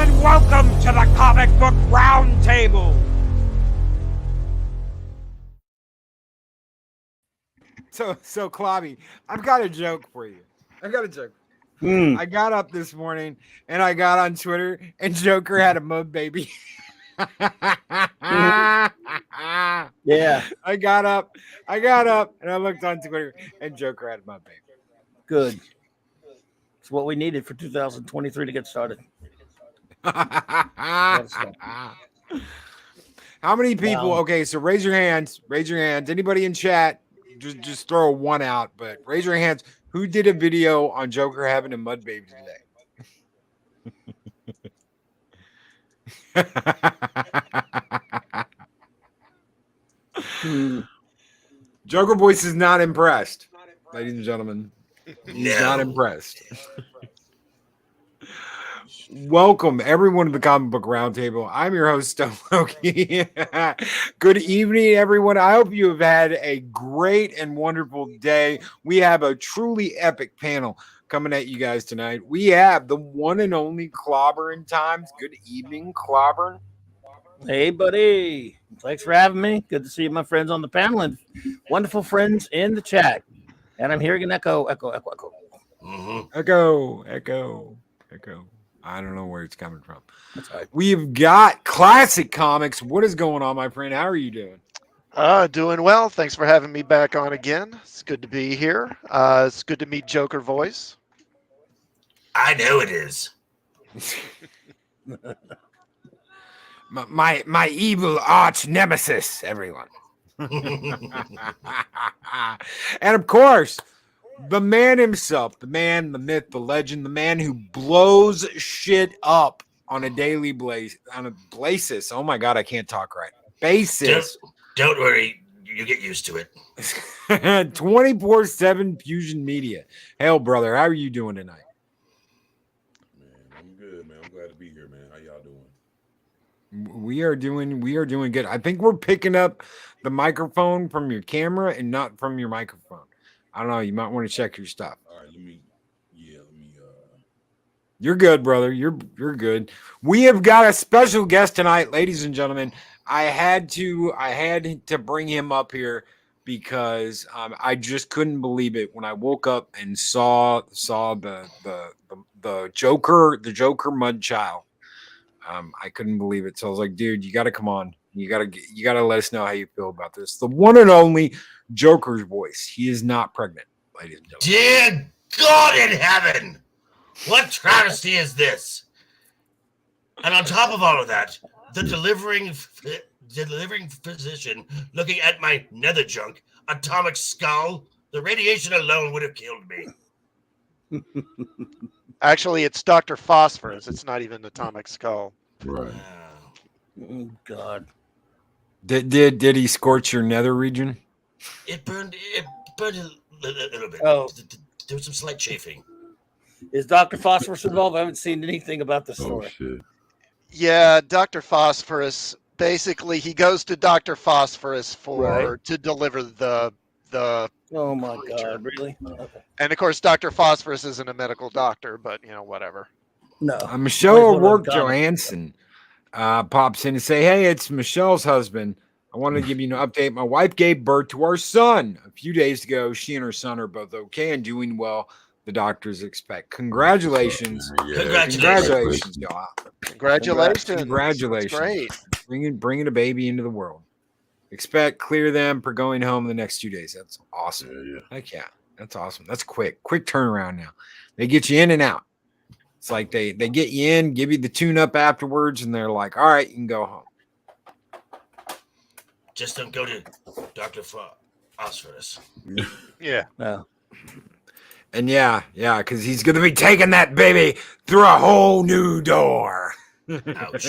gentlemen, welcome to the Comic Book Roundtable. So, Clobby, I've got a joke for you. I got up this morning and I got on Twitter and Joker had a mud baby. Yeah. I got up and I looked on Twitter and Joker had a mud baby. Good. It's what we needed for 2023 to get started. How many people? Wow. Okay, so raise your hands. Anybody in chat, just throw a one out, but raise your hands. Who did a video on Joker having a mud baby today? Joker Voice is not impressed, ladies and gentlemen. He's not impressed. Welcome everyone to the Comic Book Roundtable. I'm your host, Stone Loki. Good evening, everyone. I hope you have had a great and wonderful day. We have a truly epic panel coming at you guys tonight. We have the one and only Clobbering Times. Good evening, Clobbering. Hey, buddy. Thanks for having me. Good to see my friends on the panel and wonderful friends in the chat. And I'm hearing an echo. Mm-hmm. Echo. I don't know where it's coming from. That's right. We've got Classic Comics. What is going on, my friend? How are you doing? Doing well. Thanks for having me back on again. It's good to be here. It's good to meet Joker Voice. I know it is. my evil arch nemesis, everyone. And of course, the man himself, the man, the myth, the legend, the man who blows shit up on a daily basis. Oh my God, I can't talk right. Basis. Don't worry, you get used to it. 24/7 Fusion Media. Hell, brother, how are you doing tonight? Man, I'm good, man. I'm glad to be here, man. How y'all doing? We are doing good. I think we're picking up the microphone from your camera and not from your microphone. I don't know. You might want to check your stuff. All right, let me. You're good, brother. You're good. We have got a special guest tonight, ladies and gentlemen. I had to bring him up here because I just couldn't believe it when I woke up and saw the Joker mud child. I couldn't believe it. So I was like, dude, you got to come on. You got to let us know how you feel about this. The one and only Joker's Voice. He is not pregnant, ladies and gentlemen. Dear God in heaven, what travesty is this? And on top of all of that, the delivering physician looking at my nether junk, atomic skull, the radiation alone would have killed me. Actually, it's Dr. Phosphorus. It's not even Atomic Skull. Right. Oh, God. Did he scorch your nether region? It burned a little bit. Oh. There was some slight chafing. Is Dr. Phosphorus involved? I haven't seen anything about the story. Oh, shit. Yeah, Dr. Phosphorus. Basically, he goes to Dr. Phosphorus to deliver the. Oh my God! Really? Okay. And of course, Dr. Phosphorus isn't a medical doctor, but whatever. No. Michelle O'Rourke Johansson pops in and say, "Hey, it's Michelle's husband. I wanted to give you an update. My wife gave birth to our son a few days ago. She and her son are both okay and doing well. The doctors expect. Congratulations. Congratulations, y'all. Congratulations. Congratulations. That's great. Bringing a baby into the world. Clear them for going home the next 2 days. That's awesome. Yeah. Heck yeah. That's awesome. That's quick turnaround now. They get you in and out. It's like they get you in, give you the tune up afterwards, and they're like, all right, you can go home. Just don't go to Dr. Phosphorus. Yeah. No. And yeah, because he's going to be taking that baby through a whole new door. Ouch.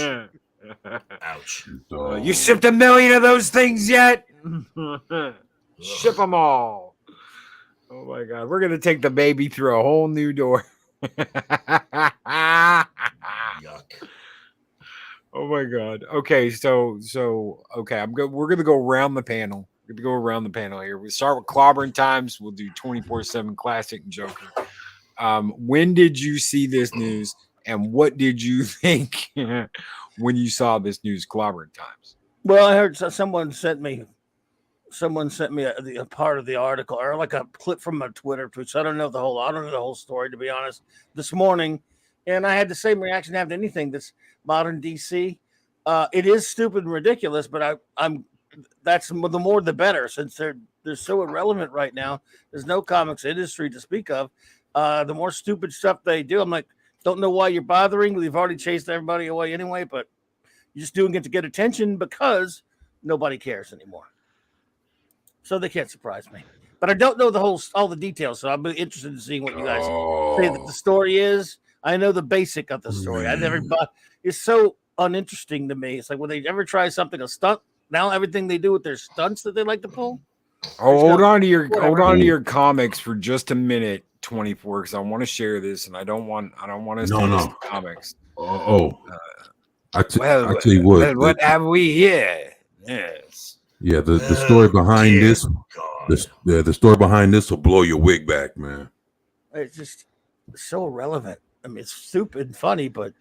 Ouch. You shipped 1 million of those things yet? Ship them all. Oh my God. We're going to take the baby through a whole new door. Yuck. Oh my God. Okay. So okay. We're going to go around the panel. We're going to go around the panel here. We start with Clobbering Times. We'll do 24/7 Classic and Joker. When did you see this news? And what did you think when you saw this news clobbering times? Well, I heard someone sent me a part of the article or like a clip from a Twitter tweet. So I don't know the whole story, to be honest, this morning. And I had the same reaction I have to anything that's modern DC. It is stupid and ridiculous, but I'm that's the more the better, since they're so irrelevant right now. There's no comics industry to speak of. The more stupid stuff they do, I'm like, don't know why you're bothering. We've already chased everybody away anyway, but you're just doing it to get attention because nobody cares anymore. So they can't surprise me. But I don't know all the details, so I'll be interested in seeing what you guys say that the story is. I know the basic of the story. I never, but it's so uninteresting to me. It's like, will they ever try something, a stunt? Now everything they do with their stunts that they like to pull. Oh, hold on to your comics for just a minute, 24, because I want to share this, and I don't want us to miss the comics. I tell you what. What have we here? Yes. Yeah, the story behind this, the story behind this will blow your wig back, man. It's just so irrelevant. I mean, it's stupid and funny, but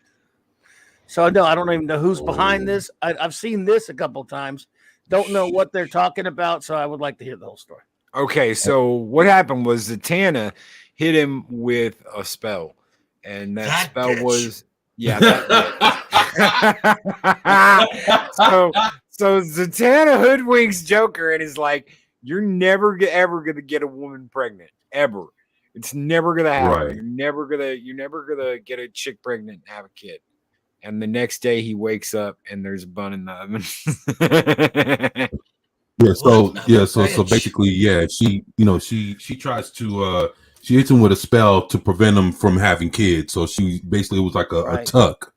so no, I don't even know who's behind this. I've seen this a couple times. Don't know what they're talking about, so I would like to hear the whole story. Okay, so what happened was Zatanna hit him with a spell, and that spell bitch. was so Zatanna hoodwinks Joker and is like, "You're never ever gonna get a woman pregnant, ever. It's never gonna happen. Right. You're never gonna get a chick pregnant and have a kid." And the next day he wakes up and there's a bun in the oven. So basically, she tries to she hits him with a spell to prevent him from having kids. So she basically was like a tuck,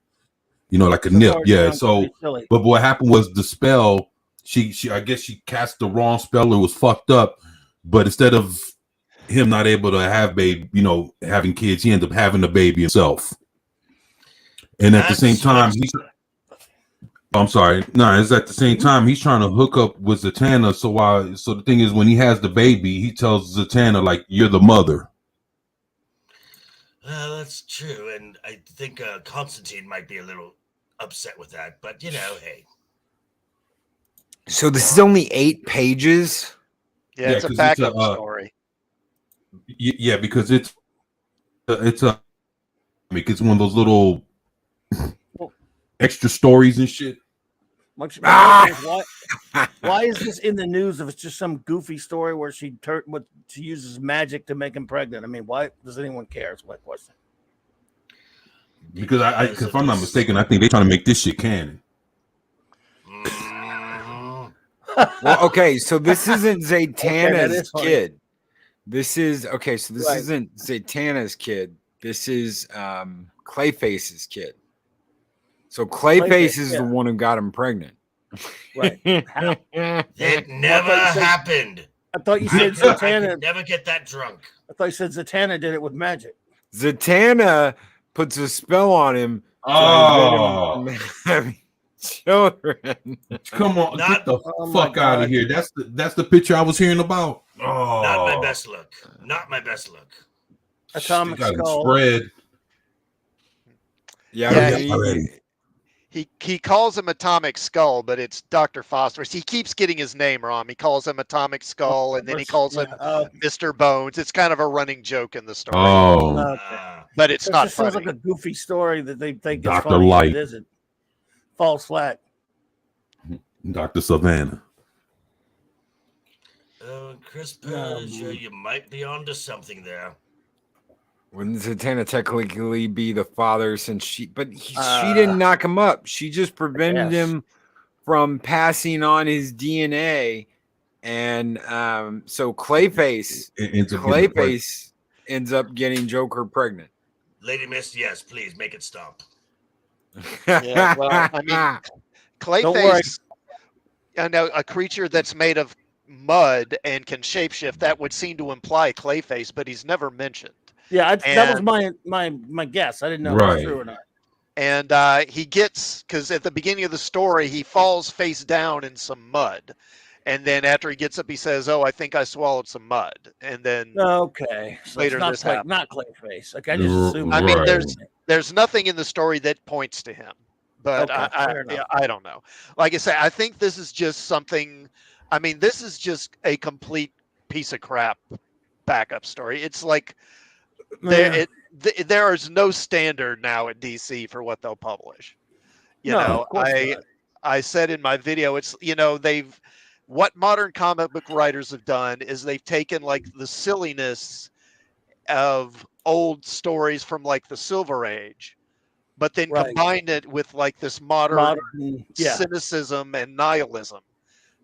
like a nip. Yeah. So, but what happened was the spell, she I guess she cast the wrong spell. It was fucked up. But instead of him not able to have having kids, he ended up having the baby himself. And at the same time, it's at the same time he's trying to hook up with Zatanna. So the thing is, when he has the baby, he tells Zatanna, like, "You're the mother." That's true, and I think Constantine might be a little upset with that. But hey. So this is only 8 pages. Yeah, it's a backup story. Yeah, because it's one of those little extra stories and shit. Why is this in the news if it's just some goofy story where she uses magic to make him pregnant? I mean, why does anyone care? Is my question. Because if I'm not mistaken, I think they're trying to make this shit canon. Well, okay, so this isn't Zatanna's kid. This is isn't Zatanna's kid. This is Clayface's kid. So Clayface is the one who got him pregnant. Right. It never happened. I thought you said Zatanna. Never get that drunk. I thought you said Zatanna did it with magic. Zatanna puts a spell on him. Children. Come on, get the fuck out of here. That's the picture I was hearing about. Oh, not my best look. Not my best look. Atomic Skull. Spread. He calls him Atomic Skull, but it's Dr. Phosphorus. He keeps getting his name wrong. He calls him Atomic Skull, and then he calls him Mr. Bones. It's kind of a running joke in the story. But it's not funny. Sounds like a goofy story that they think is Dr. funny. Light. It isn't. Falls flat. Dr. Savannah. Chris Persia, you might be onto something there. Wouldn't Zatanna technically be the father since she didn't knock him up. She just prevented him from passing on his DNA. And so Clayface ends up getting Joker pregnant. Lady Miss, yes, please make it stop. Yeah, well, I mean, Clayface, I know a creature that's made of mud and can shapeshift. That would seem to imply Clayface, but he's never mentioned. Yeah, that was my guess. I didn't know if it was true or not. And he gets, because at the beginning of the story, he falls face down in some mud. And then after he gets up, he says, "Oh, I think I swallowed some mud." And then Okay, so later it's this happens. not Clayface. Okay, I just assumed. I mean, Right. there's nothing in the story that points to him, but Okay, fair enough. I don't know. Like I say, I think this is just something. I mean, this is just a complete piece of crap backup story. It's like there is no standard now at DC for what they'll publish. You No, know, of course not. I said in my video, it's, you know, what modern comic book writers have done is they've taken like the silliness of old stories from like the Silver Age, but then Right. combined it with like this modern yeah, cynicism and nihilism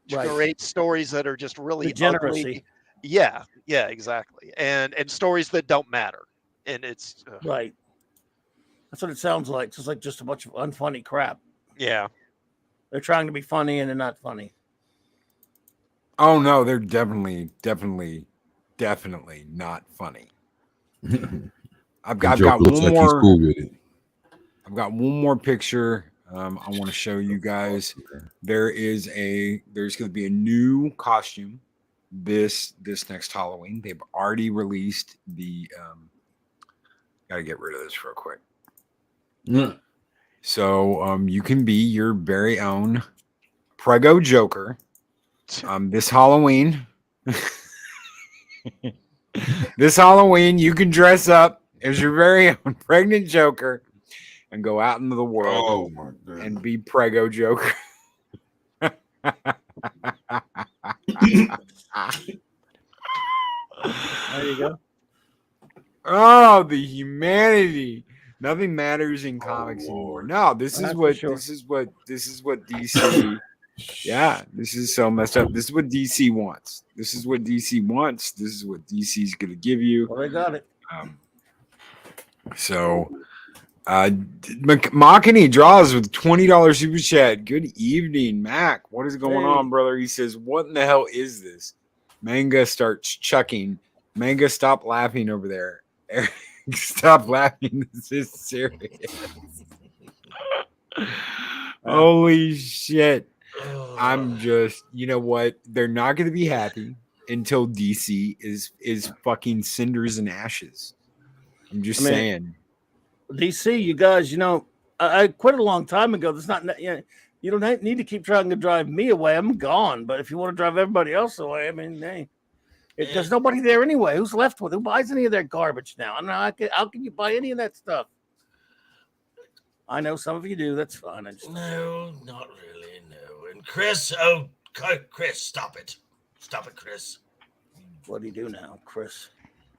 to Right. create stories that are just really degeneracy. ugly. Yeah, exactly. And stories that don't matter. And it's Right. That's what it sounds like. It's just like just a bunch of unfunny crap. yeah. They're trying to be funny and they're not funny. Oh no, they're definitely not funny. I've got one more. I've got one more picture. I want to show you guys. There's going to be a new costume this next Halloween. They've already released the. Got to get rid of this real quick. Yeah. So you can be your very own Prego Joker this Halloween. This Halloween, you can dress up as your very own pregnant Joker and go out into the world and be Prego Joker. There you go. Oh, the humanity. Nothing matters in comics anymore. No, this is what DC. Yeah, this is so messed up. This is what DC wants. This is what DC wants. This is what DC's gonna give you. Well, they got it. Makani draws with $20 super chat. Good evening, Mac. What is going on, brother? He says, "What in the hell is this?" Manga starts chucking. Manga, stop laughing over there. Eric, stop laughing. This is serious. Holy shit. I'm just, you know what? They're not going to be happy until DC is fucking cinders and ashes. I'm just saying. DC, you guys, you know, I quit a long time ago. That's not, you don't need to keep trying to drive me away. I'm gone. But if you want to drive everybody else away, I mean, hey, there's nobody there anyway. Who's left with? Who buys any of their garbage now? I don't know. How can you buy any of that stuff? I know some of you do. That's fine. No, not really. No. And Chris, Chris, stop it. Stop it, Chris. What do you do now, Chris?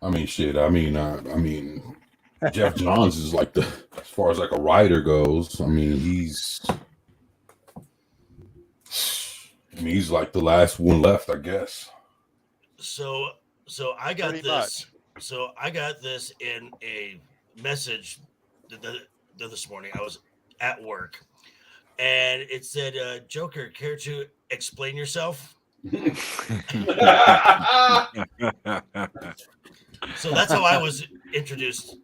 I mean, shit. I mean, Jeff Johns is like as far as like a writer goes. I mean, he's like the last one left, I guess. So I got Pretty this. much. So I got this in a message this morning. I was at work, and it said, "Joker, care to explain yourself?" So that's how I was introduced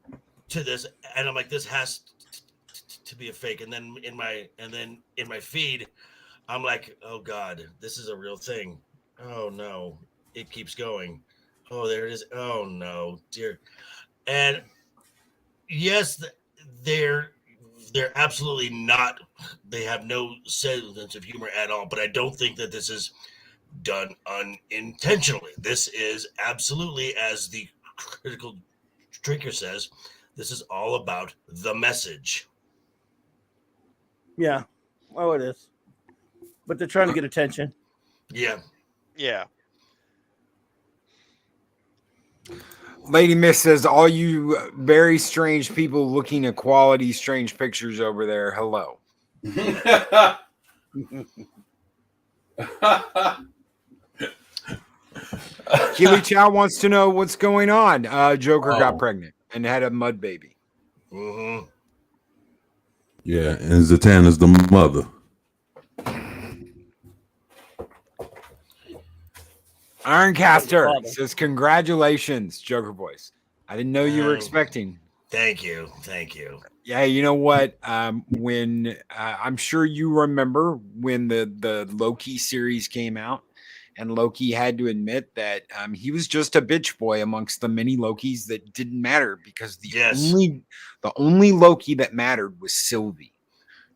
to this, and I'm like, this has to be a fake. And then in my feed, I'm like, oh god, this is a real thing. Oh no, it keeps going. Oh, there it is. Oh no, dear. And yes, they're absolutely not. They have no sense of humor at all. But I don't think that this is done unintentionally. This is absolutely, as the critical drinker says, this is all about the message. Yeah. Oh, it is. But they're trying to get attention. Yeah. Yeah. Lady Miss says, all you very strange people looking at quality strange pictures over there, hello. Keely Chow wants to know what's going on. Joker got pregnant and had a mud baby. Mm-hmm. Yeah, and Zatanna's the mother. Ironcaster says, congratulations, Joker voice. I didn't know you were expecting. Thank you. Yeah, you know what? When I'm sure you remember when the Loki series came out, and Loki had to admit that he was just a bitch boy amongst the many Lokis that didn't matter, because the only Loki that mattered was Sylvie.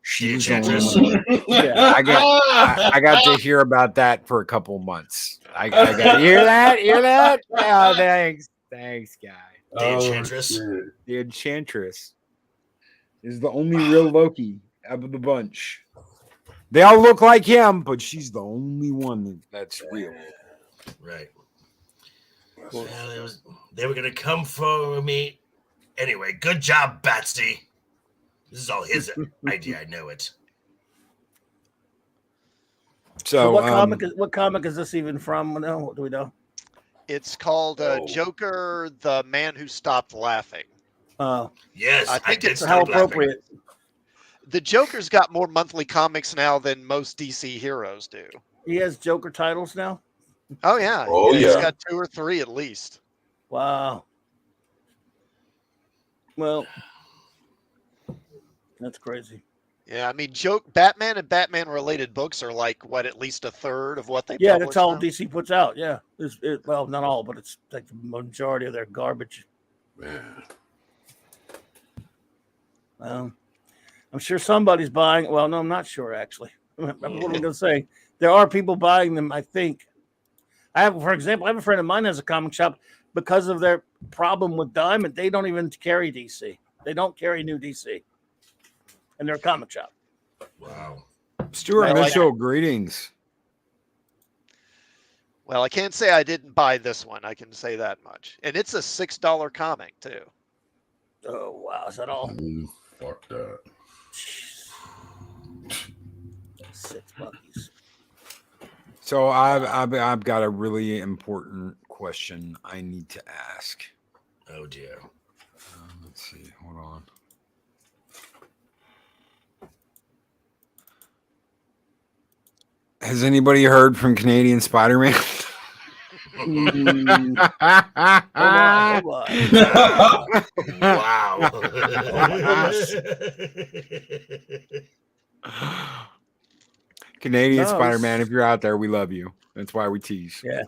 She was the only one. Yeah, I got to hear about that for a couple months. I got to hear that. Hear that? Oh, thanks, guy. The Enchantress. The Enchantress is the only real Loki out of the bunch. They all look like him, but she's the only one that's real. Right. Well, they were going to come for me. Anyway, good job, Batsy. This is all his idea. I know it. So what comic is this even from? No, what do we know? It's called Joker, the Man Who Stopped Laughing. Yes, I think it's how appropriate. The Joker's got more monthly comics now than most DC heroes do. He has Joker titles now? Oh, yeah. He's got 2 or 3 at least. Wow. Well, that's crazy. Yeah, I mean, Batman and Batman-related books are like, what, at least a third of what they publish that's all now? DC puts out, yeah. Well, not all, but it's like the majority of their garbage. Man. I'm sure somebody's buying. Well, no, I'm not sure, actually. What am I going to say? There are people buying them, I think. For example, I have a friend of mine has a comic shop. Because of their problem with Diamond, they don't even carry DC. They don't carry new DC. And they're a comic shop. Wow. Stuart Mitchell, greetings. Well, I can't say I didn't buy this one. I can say that much. And it's a $6 comic, too. Oh, wow. Is that all? Ooh, fuck that. $6. So I've got a really important question I need to ask. Oh dear. Let's see. Hold on. Has anybody heard from Canadian Spider-Man? Hold on. Wow. Canadian Spider-Man, if you're out there, we love you. That's why we tease. Yeah.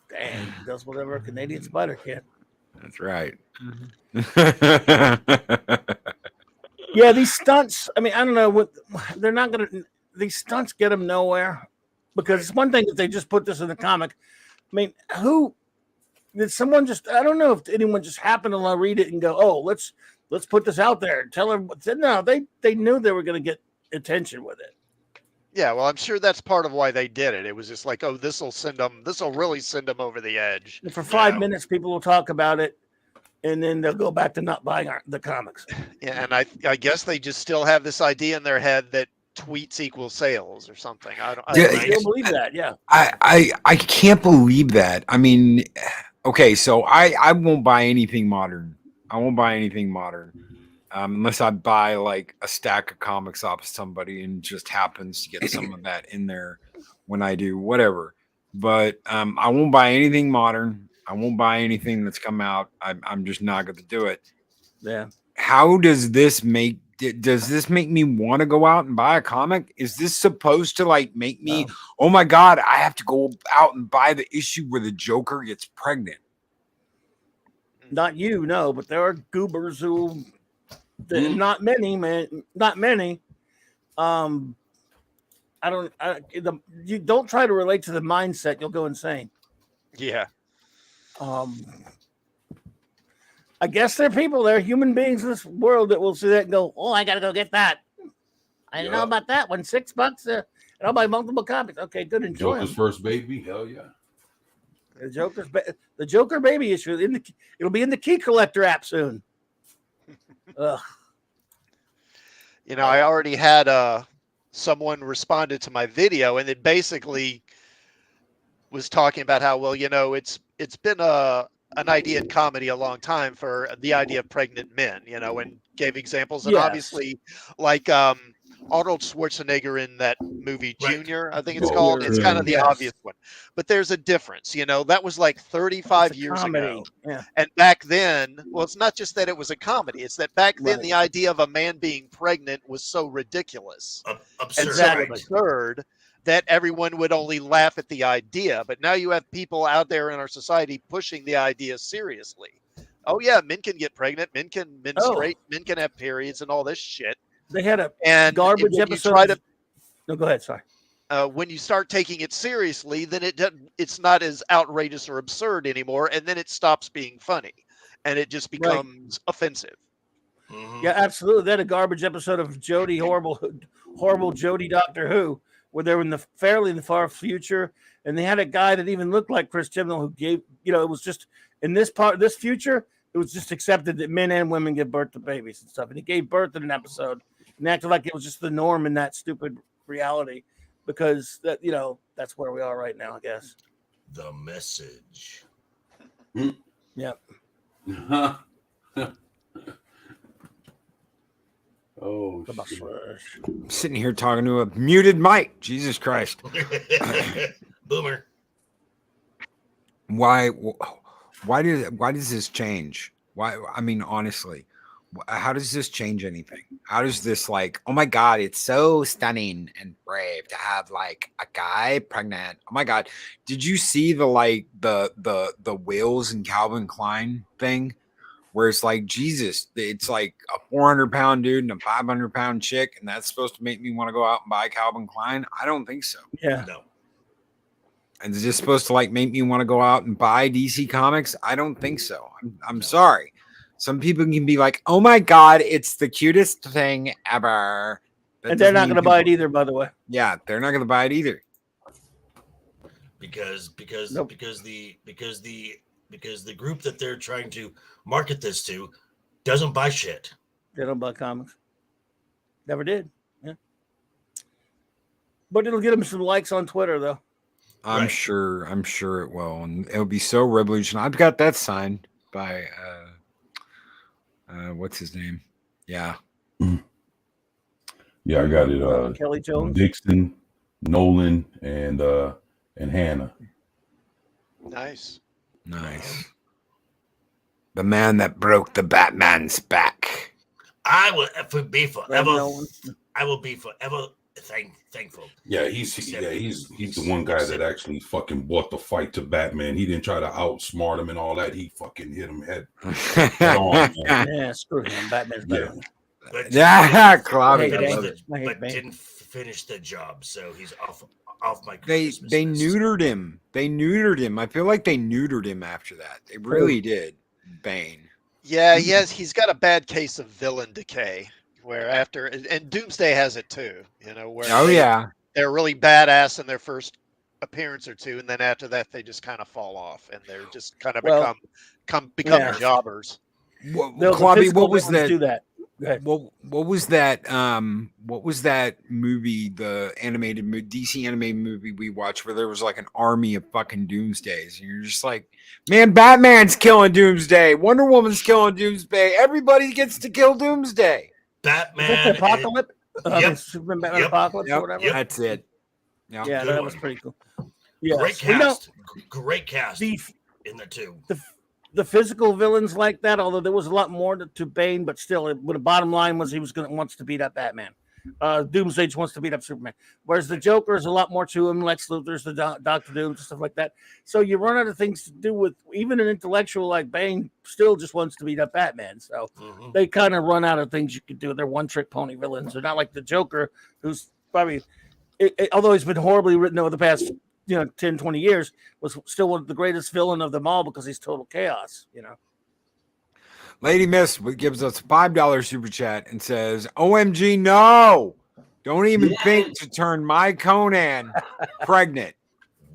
Dang, does whatever a Canadian spider can. That's right. Yeah, these stunts. I mean, I don't know what they're not going to. These stunts get them nowhere, because it's one thing if they just put this in the comic. I mean, who did someone just? I don't know if anyone just happened to read it and go, "Oh, let's put this out there." Tell them. No, they knew they were going to get attention with it. Yeah, well, I'm sure that's part of why they did it. It was just like, oh, this will really send them over the edge. And for 5 minutes, people will talk about it, and then they'll go back to not buying the comics. Yeah, and I guess they just still have this idea in their head that tweets equal sales or something. I don't believe that. Yeah, I can't believe that. I mean, okay, so I won't buy anything modern. I won't buy anything modern. Unless I buy like a stack of comics off of somebody and just happens to get some of that in there when I do whatever. But I won't buy anything modern. I won't buy anything that's come out. I'm just not going to do it. Yeah. How does this make me want to go out and buy a comic? Is this supposed to like make me, oh my God, I have to go out and buy the issue where the Joker gets pregnant? Not you, no, but there are goobers who. Not many, man. Not many. You don't try to relate to the mindset; you'll go insane. Yeah. I guess there are people, there are human beings in this world that will see that and go, "Oh, I gotta go get that. I didn't know about that one. $6, and I'll buy multiple copies." Okay, good. Enjoy Joker's first baby. Hell yeah. The Joker baby issue. It'll be in the Key Collector app soon. Ugh. You know, I already had someone responded to my video, and it basically was talking about how, well, you know, it's been an idea in comedy a long time for the idea of pregnant men, you know, and gave examples. And obviously, like Arnold Schwarzenegger in that movie Right. Junior, I think it's Oh, called. It's kind of the yes. obvious one, but there's a difference. That was like 35 It's a years comedy. ago. Yeah. And back then, well, it's not just that it was a comedy. It's that back then Right. the idea of a man being pregnant was so ridiculous Absurd. and so Exactly. absurd that everyone would only laugh at the idea. But now you have people out there in our society pushing the idea seriously. Oh yeah, men can get pregnant, men can menstruate, men can have periods, and all this shit. They had a And garbage when you episode. try to No, go ahead. Sorry. when you start taking it seriously, then it's not as outrageous or absurd anymore, and then it stops being funny, and it just becomes offensive. Mhm. Yeah, absolutely. They had a garbage episode of Jodie, horrible Jodie Doctor Who, where they were in the fairly in the far future, and they had a guy that even looked like Chris Chibnall who gave, it was just in this future, it was just accepted that men and women give birth to babies and stuff, and he gave birth in an episode and acted like it was just the norm in that stupid reality, because that's where we are right now, I guess. The Message. Yep. Oh, The shit. Message. I'm sitting here talking to a muted mic. Jesus Christ. Boomer. Why does this change? Why? I mean, honestly, how does this change anything? How does this oh my God, it's so stunning and brave to have like a guy pregnant. Oh my God. Did you see the Wills and Calvin Klein thing? Where it's like, Jesus, it's like a 400-pound dude and a 500-pound chick, and that's supposed to make me want to go out and buy Calvin Klein? I don't think so. Yeah. No. And is this supposed to make me want to go out and buy DC Comics? I don't think so. I'm sorry. Some people can be like, "Oh my God, it's the cutest thing ever," And they're not going to buy it either, by the way. Yeah, they're not going to buy it either. Because Nope. the group that they're trying to market this to doesn't buy shit. They don't buy comics. Never did. Yeah. But it'll get them some likes on Twitter, though. I'm Right. sure it will, and it'll be so revolutionary. I've got that signed by what's his name? Yeah. Yeah, I got it. Kelly Jones. Dixon, Nolan, and Hannah. Nice. Nice. The man that broke the Batman's back. I will be forever. Nolan. I will be forever thankful. Yeah, he's the one guy that actually fucking bought the fight to Batman. He didn't try to outsmart him and all that. He fucking hit him head on. Man. Yeah, screw him. Batman's better. Yeah. But Yeah, I Cloud. hate I love Bane. it. I hate but Bane. didn't finish the job, so he's off my. They Christmas they list. neutered him. They neutered him. I feel like they neutered him after that. They really did. Bane. Yeah, he's got a bad case of villain decay. Where after and Doomsday has it too. Where Oh yeah. they're really badass in their first appearance or two, and then after that they just kind of fall off, and they're just kind of become yeah. jobbers. No, the Clobby, physical what was villains that? Do that. Go ahead. What was that movie, the DC animated movie we watched where there was like an army of fucking Doomsdays, and you're just like, man, Batman's killing Doomsday, Wonder Woman's killing Doomsday, everybody gets to kill Doomsday. Batman. Apocalypse. Yep. Superman, Batman, Yep. Apocalypse, Yep, or whatever. that's it. Yep. Yeah, Good that was one. pretty cool. Yeah, Great cast. Great cast in there too. The physical villains like that, although there was a lot more to Bane, but still, the bottom line was he wants to beat up Batman. Doomsday just wants to beat up Superman. Whereas the Joker is a lot more to him. Lex Luthor's the Doctor Doom and stuff like that. So you run out of things to do with even an intellectual like Bane still just wants to beat up Batman. So they kind of run out of things you could do. They're one-trick pony villains. They're not like the Joker, who's probably, although he's been horribly written over the past 10, 20 years, was still one of the greatest villain of them all because he's total chaos, Lady Miss gives us a $5 super chat and says, OMG, no, don't even think to turn my Conan pregnant.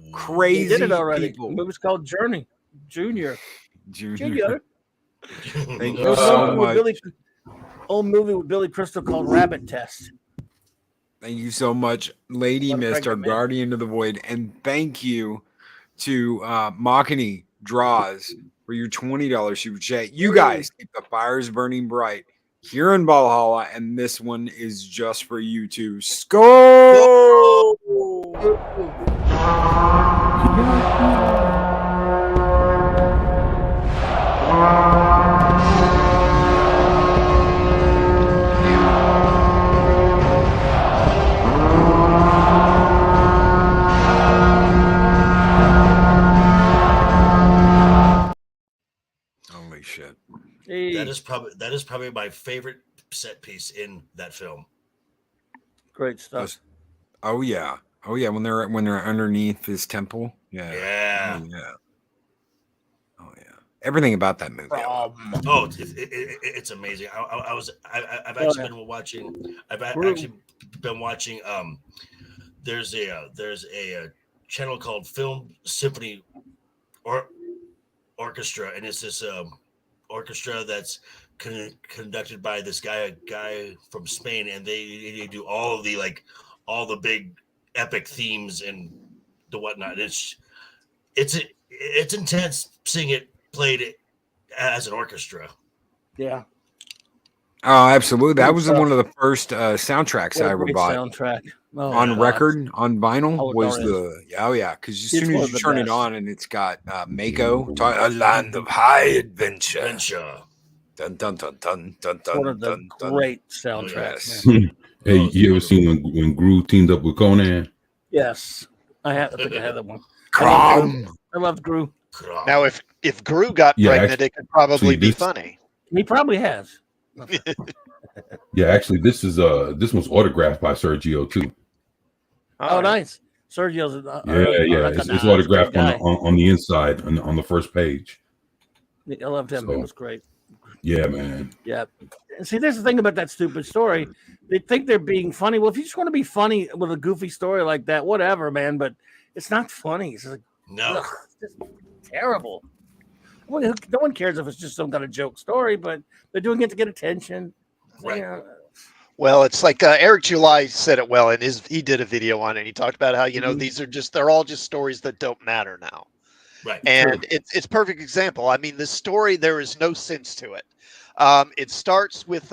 He Crazy did it already. people. The movie's called Journey. Junior. Junior. Thank There you was so an much. old movie with Billy Crystal called Rabbit Test. Thank you so much, Lady What a Mist, our pregnant man. guardian of the void. And thank you to Machini Draws for your $20 super chat. You guys keep the fires burning bright here in Valhalla, and this one is just for you two. Skull! Holy shit. Hey, That is probably my favorite set piece in that film. great stuff. Oh yeah. Oh yeah. When they're underneath his temple. Yeah. Yeah. Oh yeah. Oh yeah. Everything about that movie. Oh, it's amazing. I've actually been watching. I've actually been watching. There's a channel called Film Symphony Orchestra, and it's this orchestra that's conducted by this guy from Spain, and they do all the big epic themes and the whatnot. It's intense seeing it played as an orchestra. Yeah. Oh, absolutely. That was one of the first soundtracks I ever bought. Soundtrack. Oh, on record, on vinyl, was the because as soon as you turn it on and it's got Mako, a land of high adventure. Dun dun dun dun dun dun. One of the dun, great soundtracks. Yes. Hey, you ever seen when Gru teamed up with Conan? Yes, I think I had that one. Crom. I loved Gru. Now, if Gru got pregnant, it could probably be funny. He probably has. Yeah, actually, this was autographed by Sergio too. Oh, nice. Sergio's. It's autographed on the inside on the first page. I loved him. It was great. Yeah, man. Yeah. See, there's the thing about that stupid story. They think they're being funny. Well, if you just want to be funny with a goofy story like that, whatever, man. But it's not funny. It's like, no, it's terrible. Well, no one cares if it's just some kind of joke story, but they're doing it to get attention. Right. You know, well, it's like Eric July said it well, and he did a video on it. He talked about how they're all just stories that don't matter now. Right. And it's perfect example. I mean, this story, there is no sense to it. It starts with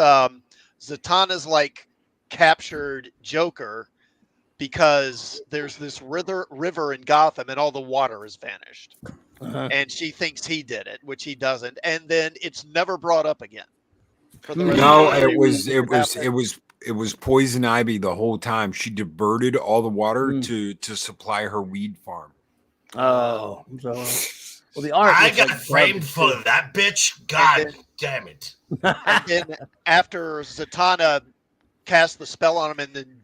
Zatanna's captured Joker because there's this river in Gotham and all the water has vanished. And she thinks he did it, which he doesn't. And then it's never brought up again. No, it was Poison Ivy the whole time. She diverted all the water to supply her weed farm. Oh, so well, the art. I got framed for that bitch. God damn it! And then after Zatanna casts the spell on him and then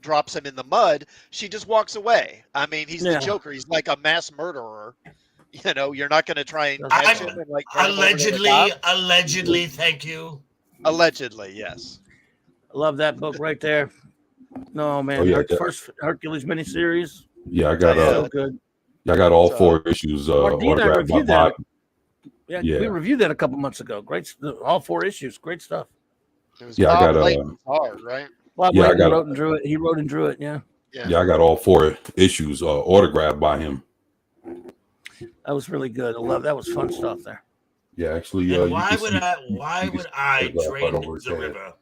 drops him in the mud, she just walks away. I mean, he's the Joker. He's like a mass murderer. You know, you're not going to try and catch him. And allegedly. Thank you. Allegedly, yes. I love that book right there. No man, first Hercules miniseries. Yeah, I got so good. I got all 4 issues autographed by Bob. Yeah, we reviewed that a couple months ago. Great, all 4 issues. Great stuff. It was Bob Layton's art, right? Bob Layton wrote and drew it. He wrote and drew it. Yeah, I got all 4 issues autographed by him. That was really good. I love that. Was fun stuff there. Yeah, actually. Why would I drain the river?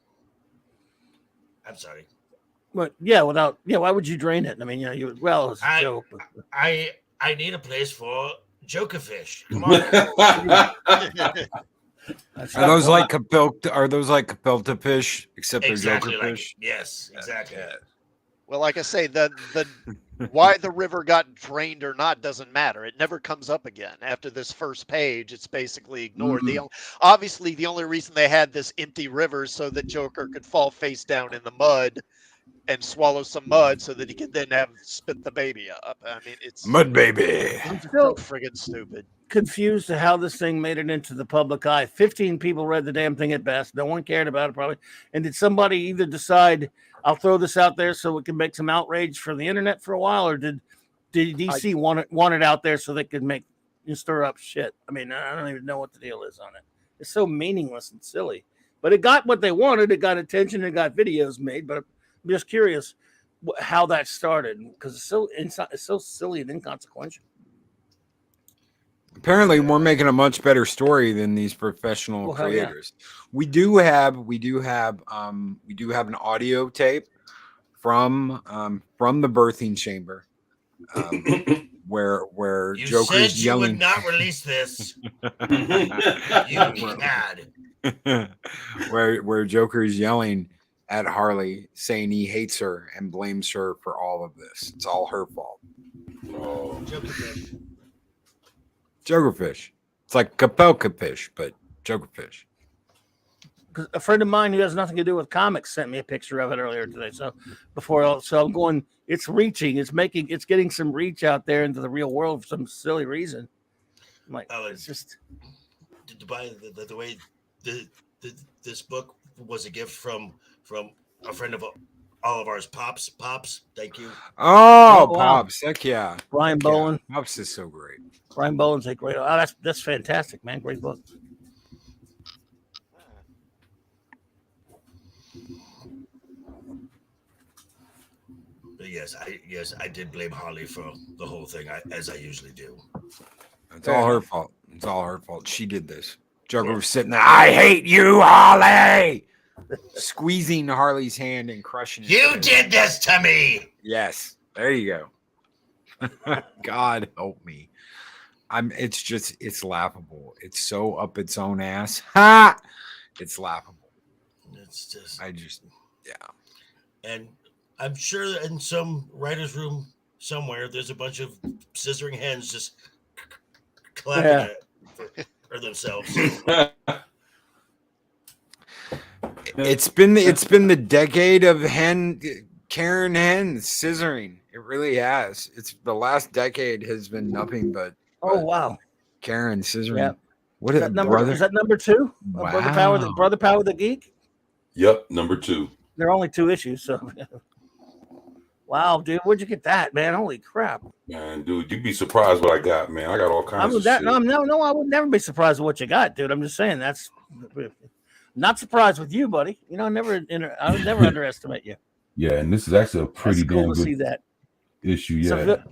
I'm sorry. But why would you drain it? I mean, it's a joke. I need a place for Joker fish. Come on. Are those like Capelta fish, except they're Joker fish? Yes, exactly. Yeah. Well, like I say, the why the river got drained or not doesn't matter. It never comes up again. After this first page, it's basically ignored. Obviously, the only reason they had this empty river so that Joker could fall face down in the mud and swallow some mud so that he could then spit the baby up. I mean, it's mud baby. I'm still friggin' stupid. Confused to how this thing made it into the public eye. 15 people read the damn thing at best. No one cared about it probably. And did somebody either decide I'll throw this out there so it can make some outrage for the internet for a while, or did DC want it out there so they could stir up shit? I mean, I don't even know what the deal is on it. It's so meaningless and silly. But it got what they wanted. It got attention. It got videos made. But I'm just curious how that started because it's so silly and inconsequential. Apparently, we're making a much better story than these professional creators. Yeah. We do have an audio tape from the birthing chamber, where you Joker's said you yelling. would not release this. You had. where Joker's yelling at Harley, saying he hates her and blames her for all of this. It's all her fault. Oh. Jokerfish. It's like Kapelka fish, but Jokerfish. Because a friend of mine who has nothing to do with comics sent me a picture of it earlier today. So I'm going, it's reaching, it's getting some reach out there into the real world for some silly reason. I'm like, it's just by the way this book was a gift from a friend of all of ours, Pops. Thank you. Oh, Pops. Heck yeah. Brian Bowen. Yeah. Pops is so great. Brian Bowen's a great. Oh, that's fantastic, man. Great book. But yes, I did blame Harley for the whole thing, as I usually do. It's all her fault. It's all her fault. She did this. Joker was sitting there. I hate you, Harley. Squeezing Harley's hand and crushing it. You did this to me. Yes. There you go. God help me. It's laughable. It's so up its own ass. Ha! It's laughable. Yeah. And I'm sure that in some writer's room somewhere, there's a bunch of scissoring hens just clapping for themselves. It's been the decade of Karen hens scissoring. It really has. It's the last decade has been nothing but wow. Karen scissoring. Yeah. What is that number? Is that number 2? Wow. Brother Power the Geek? Yep, number 2. There are only 2 issues, so wow, dude, where'd you get that, man? Holy crap. Man, dude, you'd be surprised what I got, man. I got all kinds of shit. No, I would never be surprised with what you got, dude. I'm just saying that's not surprised with you, buddy. You know, I would never underestimate you. Yeah, and this is actually a pretty damn good see that issue.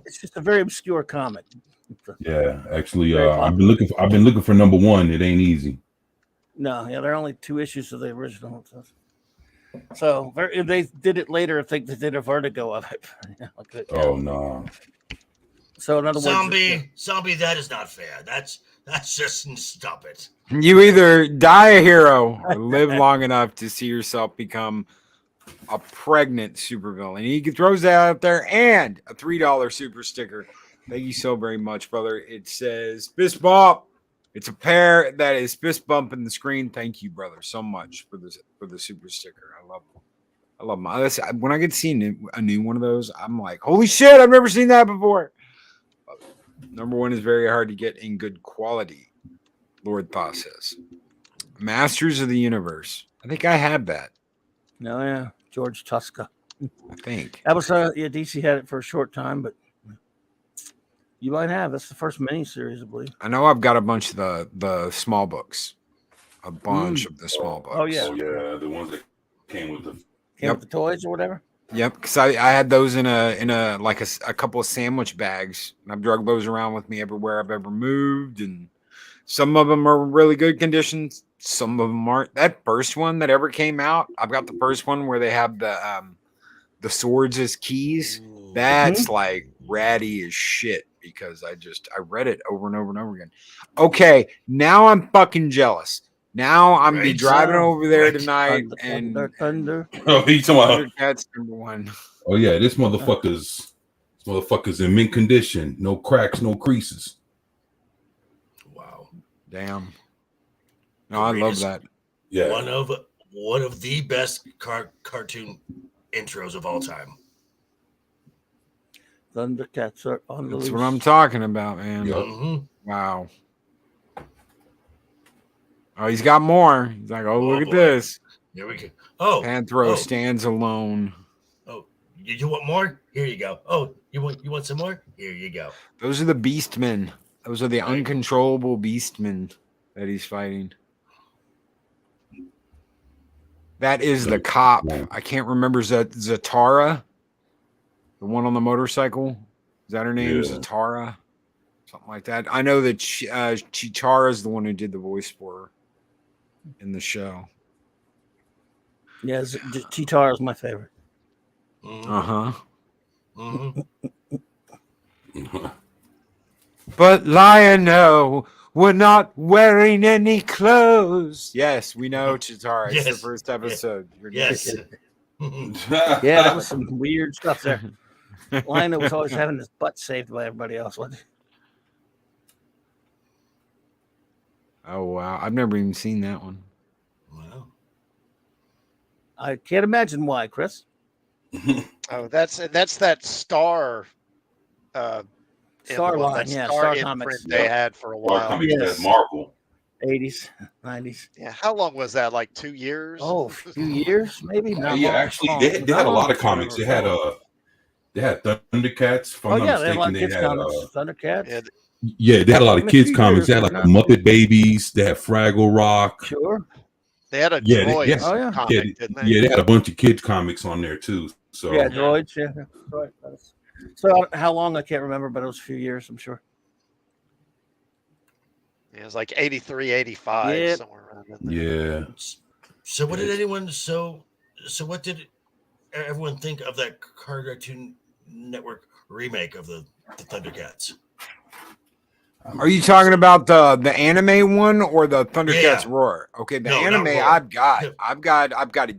It's just a very obscure comic. Yeah, actually, I've been looking for number 1. It ain't easy. No, yeah, there are only 2 issues of the original. So they did it later. I think they did a Vertigo of it. Oh no! So in other words, zombie, that is not fair. That's just stop it. You either die a hero or live long enough to see yourself become a pregnant supervillain. He throws that out there and a $3 super sticker. Thank you so very much, brother. It says fist bump. It's a pair that is fist bumping the screen. Thank you, brother, so much for the super sticker. I love them. When I get to see a new one of those, I'm like, holy shit! I've never seen that before. Number 1 is very hard to get in good quality. Lord Thaw says, Masters of the Universe. I think I have that. No, yeah, George Tuska. I think that was DC had it for a short time, but. You might have. That's the first miniseries, I believe. I know I've got a bunch of the small books. A bunch of the small books. Oh, yeah. The ones that came with with the toys or whatever? Yep, because I had those in a like a couple of sandwich bags. And I've dragged those around with me everywhere I've ever moved. And some of them are really good conditions. Some of them aren't. That first one that ever came out, I've got the first one where they have the swords as keys. That's like ratty as shit. Because I read it over and over and over again. Okay, now I'm fucking jealous. Now I'm be driving over there tonight Thunder. Oh, he's talking about that's number 1. Oh yeah, this motherfucker's in mint condition. No cracks, no creases. Wow. Damn. No, I love that. Yeah. One of the best cartoon intros of all time. Thundercats are on the loose. That's what I'm talking about, man. Yep. Mm-hmm. Wow. Oh, he's got more. He's like, look at this. Here we go. Oh, Panthro stands alone. Oh, you want more? Here you go. Oh, you want some more? Here you go. Those are the Beastmen. Those are the uncontrollable Beastmen that he's fighting. That is the cop. I can't remember Zatara. The one on the motorcycle. Is that her name? Yeah. Zatara. something like that. I know that Chitara is the one who did the voice for her in the show. Yeah, Chitara is my favorite. Uh-huh. But Lionel, we're not wearing any clothes. Yes, we know, Chitara. It's the first episode. Yes. Yeah, that was some weird stuff there. Lionel was always having his butt saved by everybody else. Oh, wow. I've never even seen that one. Wow. I can't imagine why, Chris. Oh, that's that Star Star line, Star Comics imprint they had for a while. Yes. Marvel. 80s, 90s. Yeah, how long was that? Like 2 years? Oh, a few years, maybe. Yeah, actually, they had a lot of comics. They had Thundercats. If I'm not they had a lot mistaken, of kids comics. Thundercats. Yeah, they had a lot of kids comics. They had like the Muppet Babies. They had Fraggle Rock. Sure. They had a Droids comic, didn't they? Yeah, they had a bunch of kids comics on there too. So yeah, Droids. Yeah. Right. So how long I can't remember, but it was a few years, I'm sure. It was like 83, 85, somewhere around in there. Yeah. So what did anyone so what did everyone think of that Cartoon Network remake of the Thundercats? Are you talking about the anime one or the Thundercats Roar? Okay, the anime I've got it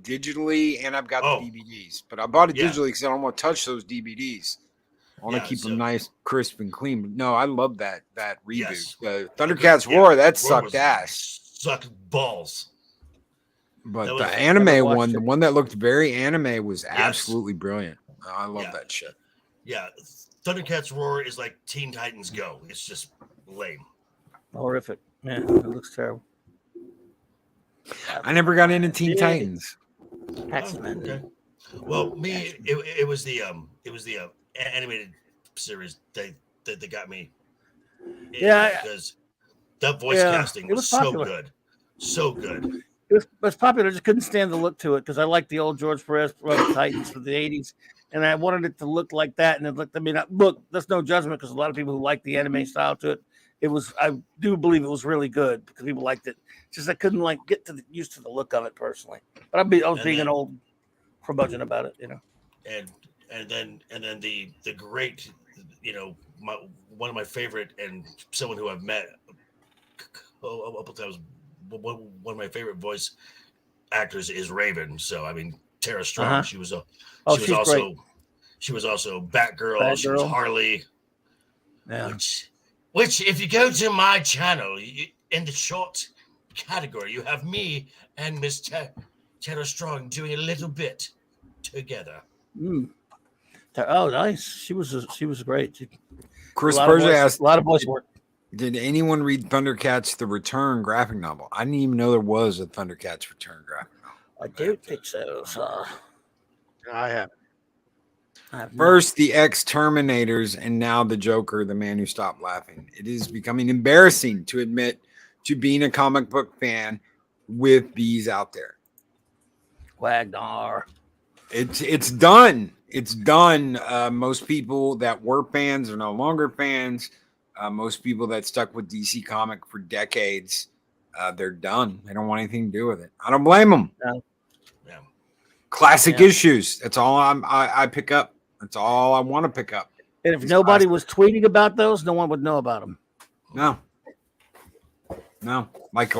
digitally and I've got the DVDs, but I bought it digitally because I don't want to touch those DVDs. I want to keep them nice, crisp, and clean. But no, I love that reboot. Yes. The Thundercats Roar, that sucked ass. Sucked balls. But the anime one, the one that looked very anime, was absolutely brilliant. I love that shit. Yeah, Thundercats Roar is like Teen Titans Go. It's just lame. Horrific. Yeah, it looks terrible. I never got into Teen Titans. X-Men. Okay. Well, me, it was the animated series that got me. Because that voice casting was so good, so good. It was popular. I just couldn't stand the look to it because I liked the old George Perez Titans from the '80s, and I wanted it to look like that. And it looked. I mean, look, that's no judgment because a lot of people who like the anime style to it, it was. I do believe it was really good because people liked it. Just I couldn't get used to the look of it personally. But I was being an old curmudgeon about it, you know. And then the great, one of my favorite and someone who I've met a couple times. One of my favorite voice actors is Raven. So I mean, Tara Strong. She was also Batgirl. She was Harley. Yeah. Which if you go to my channel, in the short category, you have me and Miss Tara Strong doing a little bit together. Oh, nice. She was great. Chris Persia asked a lot of voice work. Did anyone read Thundercats: The Return graphic novel? I didn't even know there was a Thundercats Return graphic novel. I don't think so. I have. First, the ex-Terminators, and now the Joker, the man who stopped laughing. It is becoming embarrassing to admit to being a comic book fan with these out there. Wagner. It's done. It's done. Most people that were fans are no longer fans. Most people that stuck with DC Comic for decades, they're done. They don't want anything to do with it. I don't blame them. No. Yeah. Classic issues. That's all I pick up. That's all I want to pick up. And if nobody was tweeting about those, no one would know about them. No. Like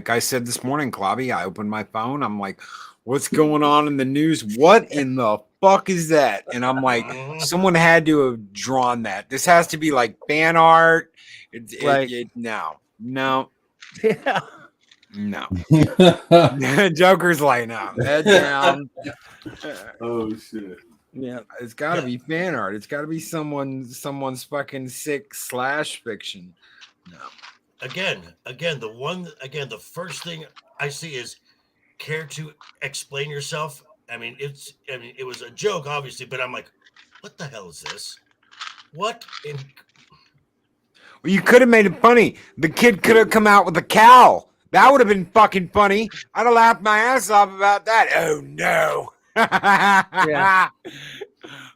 I said this morning, Klobby, I opened my phone. I'm like, what's going on in the news? What in the fuck is that? And I'm like, someone had to have drawn that. This has to be like fan art. No. Yeah. No. Joker's like, no. Head down. Oh shit. Yeah. It's gotta be fan art. It's gotta be someone's fucking sick / fiction. No. Again, the first thing I see is care to explain yourself. It was a joke, obviously, but I'm like, what the hell is this? What in? Well, you could have made it funny. The kid could have come out with a cowl. That would have been fucking funny. I'd have laughed my ass off about that. Oh no. Yeah.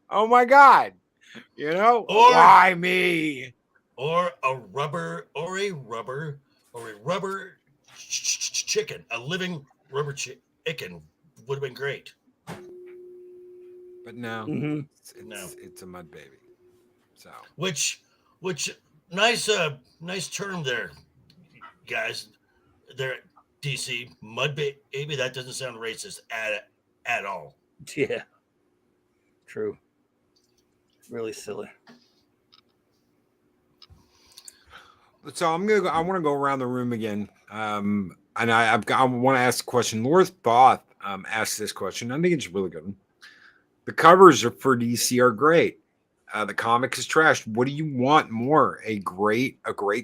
Oh my God. Why me? or a rubber chicken. A living rubber chicken would have been great. But no, Mm-hmm. it's a mud baby. So Which nice term there, guys. There, DC mud baby. That doesn't sound racist at all. Yeah. True. Really silly. So I want to go around the room again. And I want to ask a question. Laura Thoth asked this question. I think it's really good. The covers for DC are great. The comic is trash. What do you want more? A great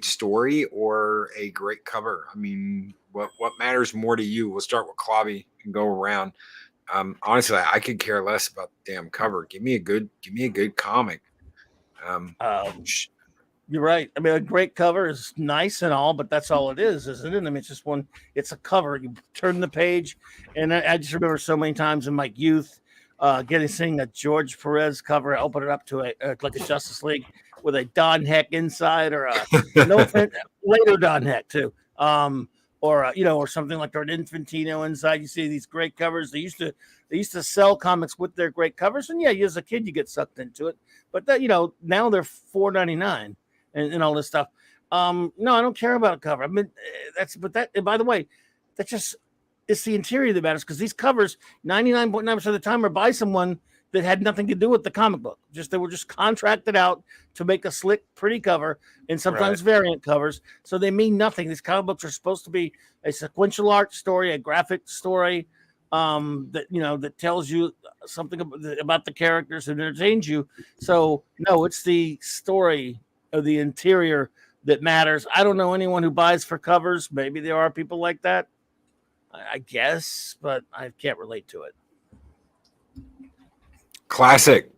story or a great cover? I mean, what matters more to you? We'll start with Clobby and go around. Honestly, I could care less about the damn cover. Give me a good comic. You're right. I mean, a great cover is nice and all, but that's all it is, isn't it? I mean, it's just it's a cover. You turn the page, and I just remember so many times in my youth seeing a George Perez cover, open it up to like a Justice League with a Don Heck inside, or later Don Heck too, or something like an Infantino inside. You see these great covers. They used to sell comics with their great covers, and yeah, as a kid you get sucked into it. But that now they're $4.99 and all this stuff. No, I don't care about a cover. I mean, by the way, it's the interior that matters, because these covers 99.9% of the time are by someone that had nothing to do with the comic book. They were just contracted out to make a slick, pretty cover, and sometimes variant covers. So they mean nothing. These comic books are supposed to be a sequential art story, a graphic story that tells you something about the characters and entertains you. So no, it's the story of the interior that matters. I don't know anyone who buys for covers. Maybe there are people like that, I guess, but I can't relate to it. Classic.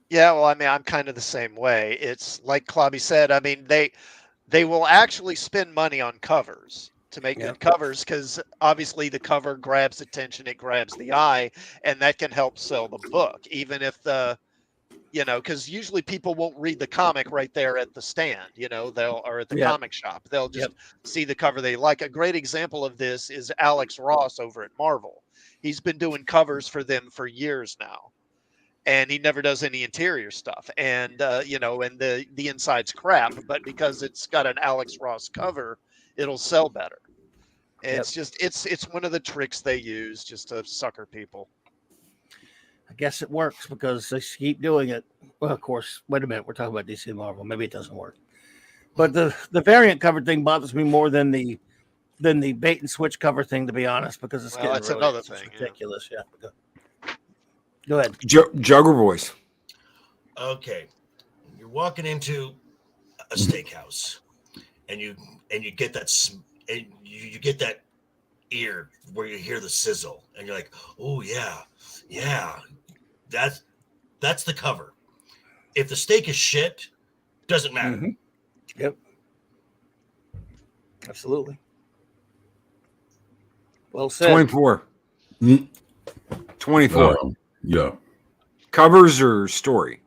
Yeah, well, I mean, I'm kind of the same way. It's like Clobby said. I mean, they will actually spend money on covers to make good covers, because obviously the cover grabs attention, it grabs the eye, and that can help sell the book, even if because usually people won't read the comic right there at the stand, or at the comic shop. They'll just see the cover they like. A great example of this is Alex Ross over at Marvel. He's been doing covers for them for years now, and he never does any interior stuff. And, and the inside's crap, but because it's got an Alex Ross cover, it'll sell better. It's just, it's one of the tricks they use just to sucker people. I guess it works because they keep doing it. Well, of course, wait a minute. We're talking about DC and Marvel. Maybe it doesn't work. But the variant cover thing bothers me more than the bait and switch cover thing, to be honest, because it's getting another thing. Ridiculous. Yeah. Go ahead. Jugger Voice. Okay. You're walking into a steakhouse and you get that and you get that ear where you hear the sizzle and you're like, oh yeah, that's the cover. If the steak is shit, doesn't matter. Mm-hmm. Yep. Absolutely. Well said. 24. 24. Yeah. Covers or story?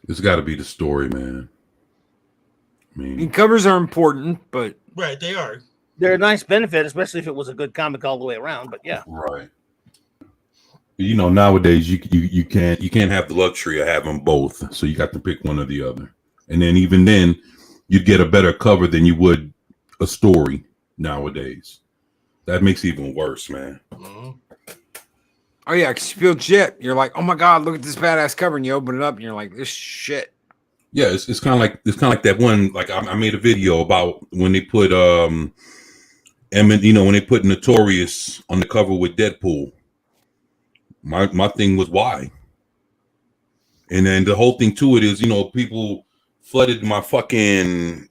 It's got to be the story, man. I mean, covers are important, but right, they are. They're a nice benefit, especially if it was a good comic all the way around. But yeah, right. Nowadays you can't have the luxury of having both, so you got to pick one or the other. And then even then, you'd get a better cover than you would a story nowadays. That makes it even worse, man. Mm-hmm. Oh yeah, because you feel shit. You're like, oh my god, look at this badass cover, and you open it up, and you're like, this shit. Yeah, it's kind of like that one. Like I made a video about when they put when they put Notorious on the cover with Deadpool. My thing was why. And then the whole thing to it is, people flooded my fucking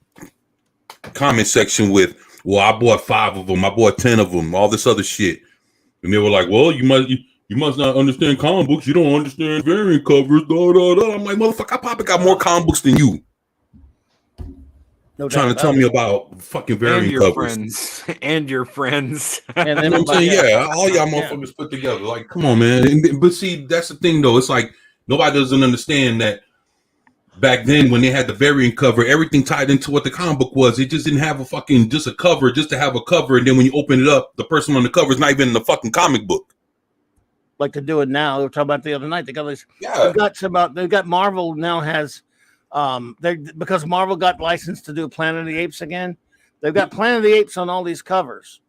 comment section with, well, I bought 5 of them, I bought 10 of them, all this other shit. And they were like, well, you must not understand comic books. You don't understand variant covers. I'm like, motherfucker, I probably got more comic books than you. No trying to tell me about fucking variant covers. And your friends. And then I'm saying, all y'all motherfuckers put together. Like, come on, man. But see, that's the thing, though. It's like Nobody doesn't understand that back then when they had the variant cover, everything tied into what the comic book was. It just didn't have a fucking just a cover, just to have a cover, and then when you open it up, the person on the cover is not even in the fucking comic book. Like they're doing now. We were talking about the other night. They got this. Yeah. They've got Marvel now has they because Marvel got licensed to do Planet of the Apes again. They've got Planet of the Apes on all these covers.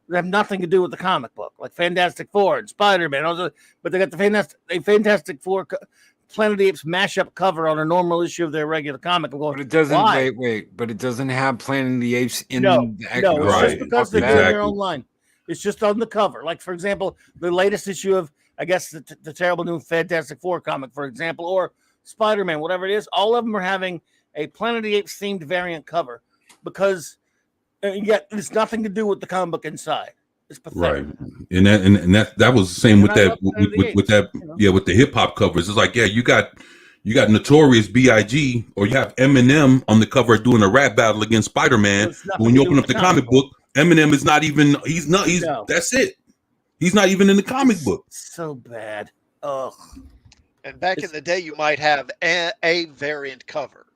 They have nothing to do with the comic book, like Fantastic Four and Spider-Man. But they got the Fantastic Four Planet of the Apes mashup cover on a normal issue of their regular comic. I'm going, but it doesn't. why? Wait. But it doesn't have Planet of the Apes in No, the it's Right. just because they're doing their own line. It's just on the cover. Like, for example, the latest issue of, I guess, the terrible new Fantastic Four comic, for example, or Spider-Man, whatever it is, all of them are having a Planet of the Apes themed variant cover because yet it's nothing to do with the comic book inside. It's pathetic. Right, and that was the same with that with that with the hip hop covers. It's like, yeah, you got Notorious B.I.G. or you have Eminem on the cover doing a rap battle against Spider-Man. But when you open up the comic book, Eminem is not even. He's that's it. He's not even in the comic book. So bad. Ugh. And back in the day, you might have a variant cover,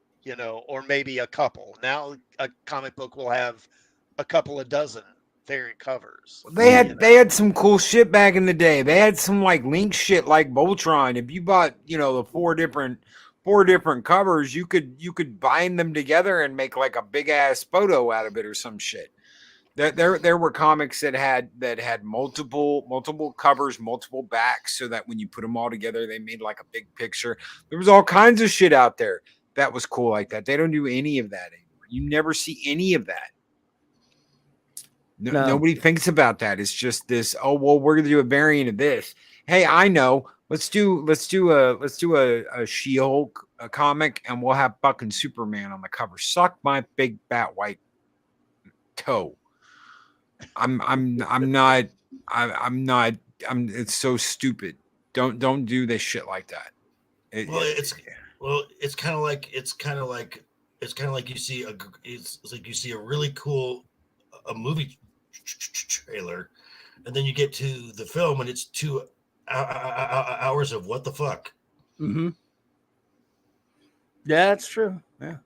or maybe a couple. Now a comic book will have a couple of dozen variant covers. They had some cool shit back in the day. They had some like link shit like Voltron. If you bought, the four different covers, you could bind them together and make like a big ass photo out of it or some shit. There were comics that had multiple covers, multiple backs, so that when you put them all together, they made like a big picture. There was all kinds of shit out there that was cool like that. They don't do any of that anymore. You never see any of that. No. Nobody thinks about that. It's just this. Oh well, we're gonna do a variant of this. Hey, I know. Let's do a She-Hulk comic, and we'll have fucking Superman on the cover. Suck my big fat white toe. I'm not. It's so stupid. Don't do this shit like that. It's kind of like you see a really cool movie trailer, and then you get to the film and it's 2 hours of what the fuck. Mm-hmm. Yeah, that's true. Yeah,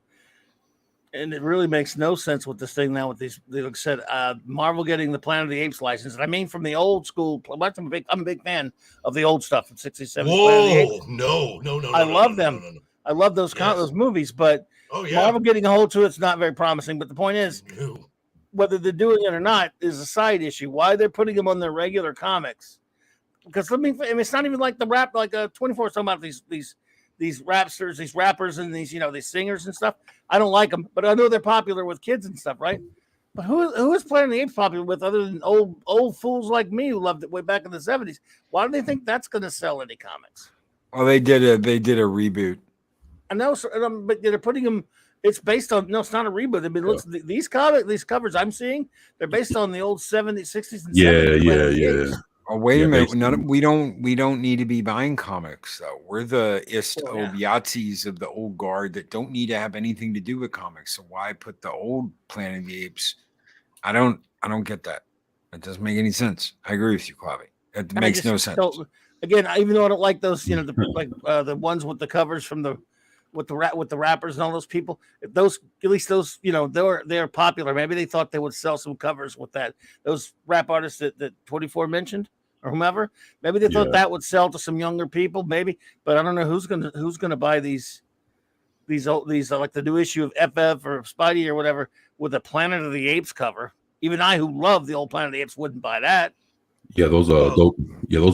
and it really makes no sense with this thing now. With these, like I said, Marvel getting the Planet of the Apes license. And I mean, from the old school. I'm a big fan of the old stuff from '67. Whoa, no! I love them. No. I love those those movies, but Marvel getting a hold to it's not very promising. But the point is, whether they're doing it or not is a side issue. Why they're putting them on their regular comics? Because it's not even like the rap, like 24 talking about these rapsters, these rappers, and these these singers and stuff. I don't like them, but I know they're popular with kids and stuff, right? But who is Planet of the Apes popular with other than old fools like me who loved it way back in the 70s? Why do they think that's going to sell any comics? Well, they did a reboot. I know, but they're putting them. It's based on it's not a reboot. I mean, these covers I'm seeing, they're based on the old 70s, 60s, and 70s. Yeah. Oh, wait a minute. We don't need to be buying comics though. We're the Yahtzees of the old guard that don't need to have anything to do with comics. So why put the old Planet of the Apes? I don't get that. It doesn't make any sense. I agree with you, Clavi. It makes no sense. Again, even though I don't like those, the ones with the covers from with the rappers and all those people, at least those they're popular. Maybe they thought they would sell some covers with that. Those rap artists that 24 mentioned or whomever, maybe they thought that would sell to some younger people, maybe. But I don't know who's gonna buy these like the new issue of FF or Spidey or whatever with a Planet of the Apes cover. Even I, who love the old Planet of the Apes, wouldn't buy that. Yeah, those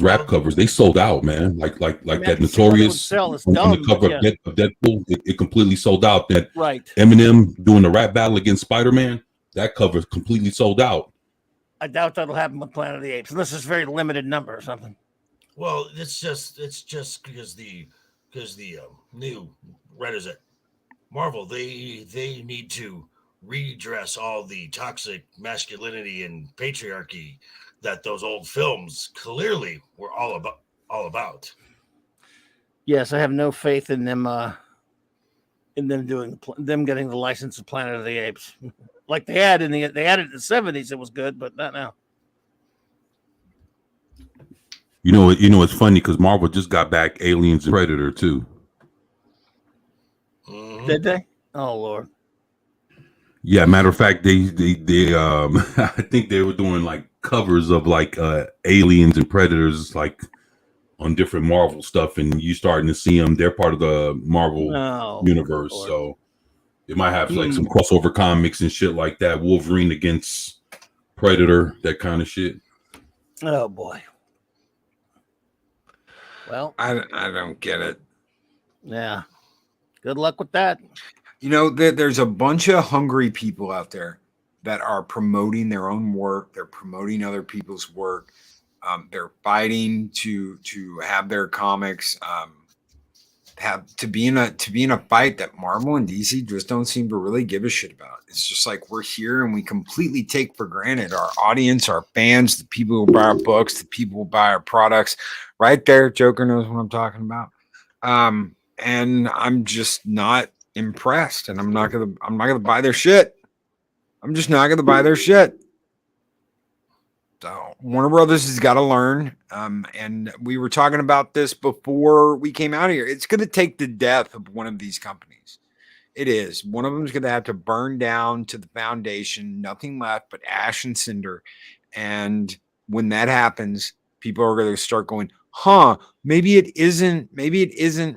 rap covers, they sold out, man. Like that Notorious on the cover of Deadpool, it completely sold out. That Eminem doing the rap battle against Spider-Man, that cover completely sold out. I doubt that'll happen with Planet of the Apes, unless it's a very limited number or something. Well, it's just because the new writers at Marvel, they need to redress all the toxic masculinity and patriarchy that those old films clearly were all about. Yes, I have no faith in them them getting the license of Planet of the Apes. Like they had it in the 70s, it was good, but not now. It's funny because Marvel just got back Aliens and Predator too. Did they? Oh Lord. Yeah, matter of fact, they I think they were doing like covers of like Aliens and Predators like on different Marvel stuff, and you starting to see them. They're part of the Marvel universe, Lord. so it might have like some crossover comics and shit like that. Wolverine against Predator, that kind of shit. Oh boy. Well, I don't get it. Yeah. Good luck with that. There's a bunch of hungry people out there that are promoting their own work. They're promoting other people's work. They're fighting to have their comics have to be in a fight that Marvel and DC just don't seem to really give a shit about. It's just like we're here and we completely take for granted our audience, our fans, the people who buy our books, the people who buy our products. Right there, Joker knows what I'm talking about. And I'm just not impressed, and I'm not gonna buy their shit. I'm just not gonna buy their shit. So Warner Brothers has got to learn. And we were talking about this before we came out here. It's going to take the death of one of these companies. It is. One of them is going to have to burn down to the foundation, nothing left but ash and cinder. And when that happens, people are going to start going, maybe it isn't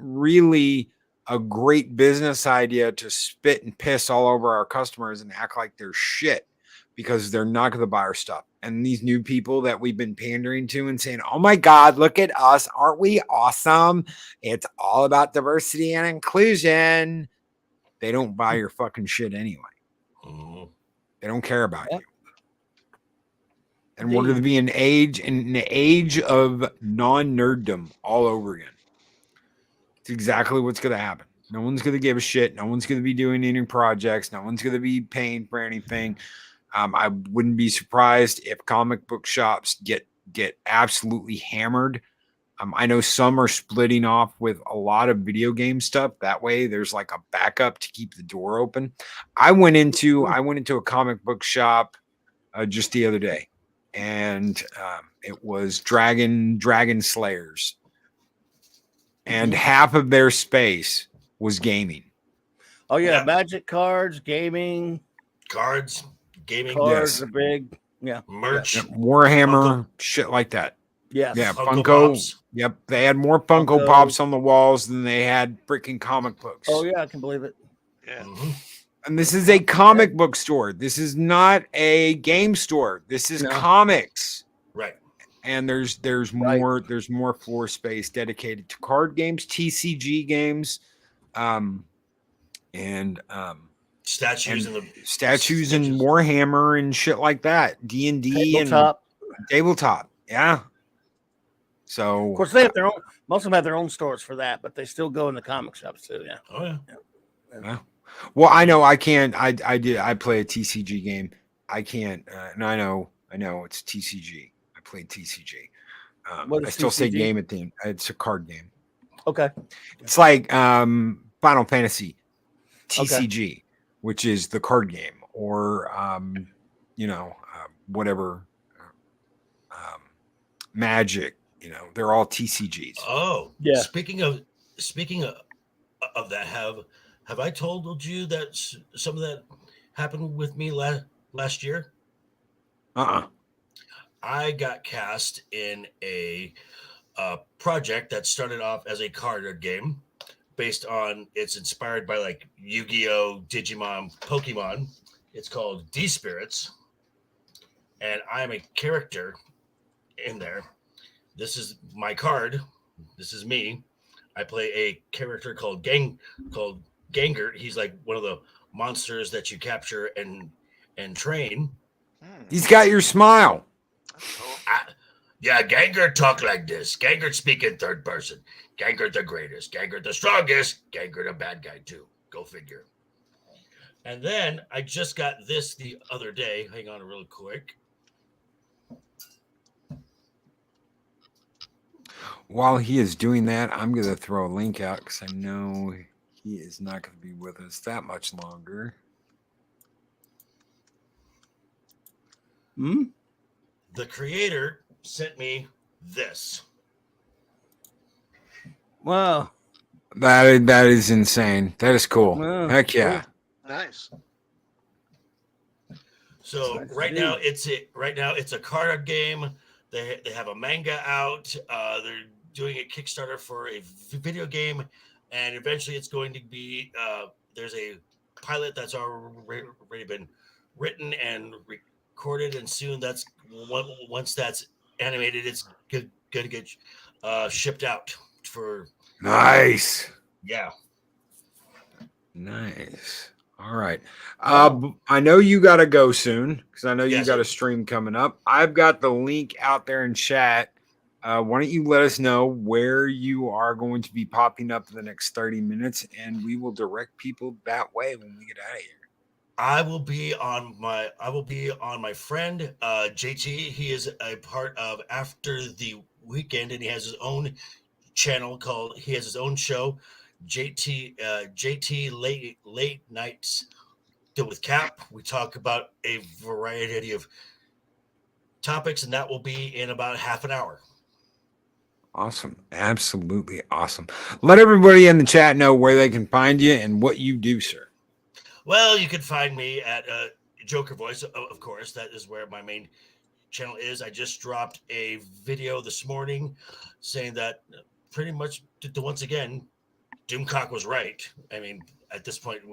really a great business idea to spit and piss all over our customers and act like they're shit, because they're not going to buy our stuff. And these new people that we've been pandering to and saying, oh my God, look at us. Aren't we awesome? It's all about diversity and inclusion. They don't buy your fucking shit anyway. They don't care about you. And we're going to be in the age of non-nerddom all over again. It's exactly what's going to happen. No one's going to give a shit. No one's going to be doing any projects. No one's going to be paying for anything. I wouldn't be surprised if comic book shops get absolutely hammered. I know some are splitting off with a lot of video game stuff. That way there's like a backup to keep the door open. I went into a comic book shop just the other day, and it was Dragon Slayers. And half of their space was gaming. Oh yeah, Magic cards, gaming. Cards are big. Yeah. Merch. Yeah. Warhammer, shit like that. Yes. Yeah. Funko. Yep. They had more Funko Pops on the walls than they had freaking comic books. Oh yeah, I can believe it. Yeah. And this is a comic book store. This is not a game store. This is comics. Right. And there's more floor space dedicated to card games, TCG games, statues and Warhammer and shit like that. D&D and tabletop. Yeah. So of course they have their own. Most of them have their own stores for that, but they still go in the comic shops too. Yeah. Oh yeah. Well, I know I can't. I play a TCG game. I can't. And I know it's TCG. I played TCG. I still say game at the end. It's a card game. Okay. It's like Final Fantasy TCG, which is the card game, or whatever. Magic. They're all TCGs. Oh yeah. Speaking of that, have I told you that some of that happened with me last year? I got cast in a project that started off as a card game it's inspired by like Yu-Gi-Oh, Digimon, Pokemon. It's called D-Spirits. And I'm a character in there. This is my card. This is me. I play a character called Gangert. He's like one of the monsters that you capture and train. He's got your smile. Gangert talk like this. Gangert speak in third person. Gangert the greatest. Gangert the strongest. Gangert a bad guy too. Go figure. And then I just got this the other day. Hang on real quick. While he is doing that, I'm going to throw a link out because I know he is not going to be with us that much longer. The creator sent me this. Wow. That is insane. That is cool. Wow. Heck yeah. Nice. So Nice right indeed. now it's a card game. They have a manga out. They're doing a Kickstarter for a video game, and eventually it's going to be. There's a pilot that's already been written and recorded, and soon once that's animated, it's going to get shipped out for. Nice. Yeah. Nice. All right. I know you got to go soon because I know you Yes, got a stream coming up. I've got the link out there in chat. Why don't you let us know where you are going to be popping up in the next 30 minutes, and we will direct people that way when we get out of here. I will be on my friend JT. He is a part of After the Weekend, and he has his own channel he has his own show, JT Late Nights with Cap. We talk about a variety of topics, and that will be in about half an hour. Awesome. Absolutely awesome. Let everybody in the chat know where they can find you and what you do, sir. Well, you can find me at Joker Voice, of course. That is where my main channel is. I just dropped a video this morning saying that pretty much, once again, Doomcock was right. I mean, at this point,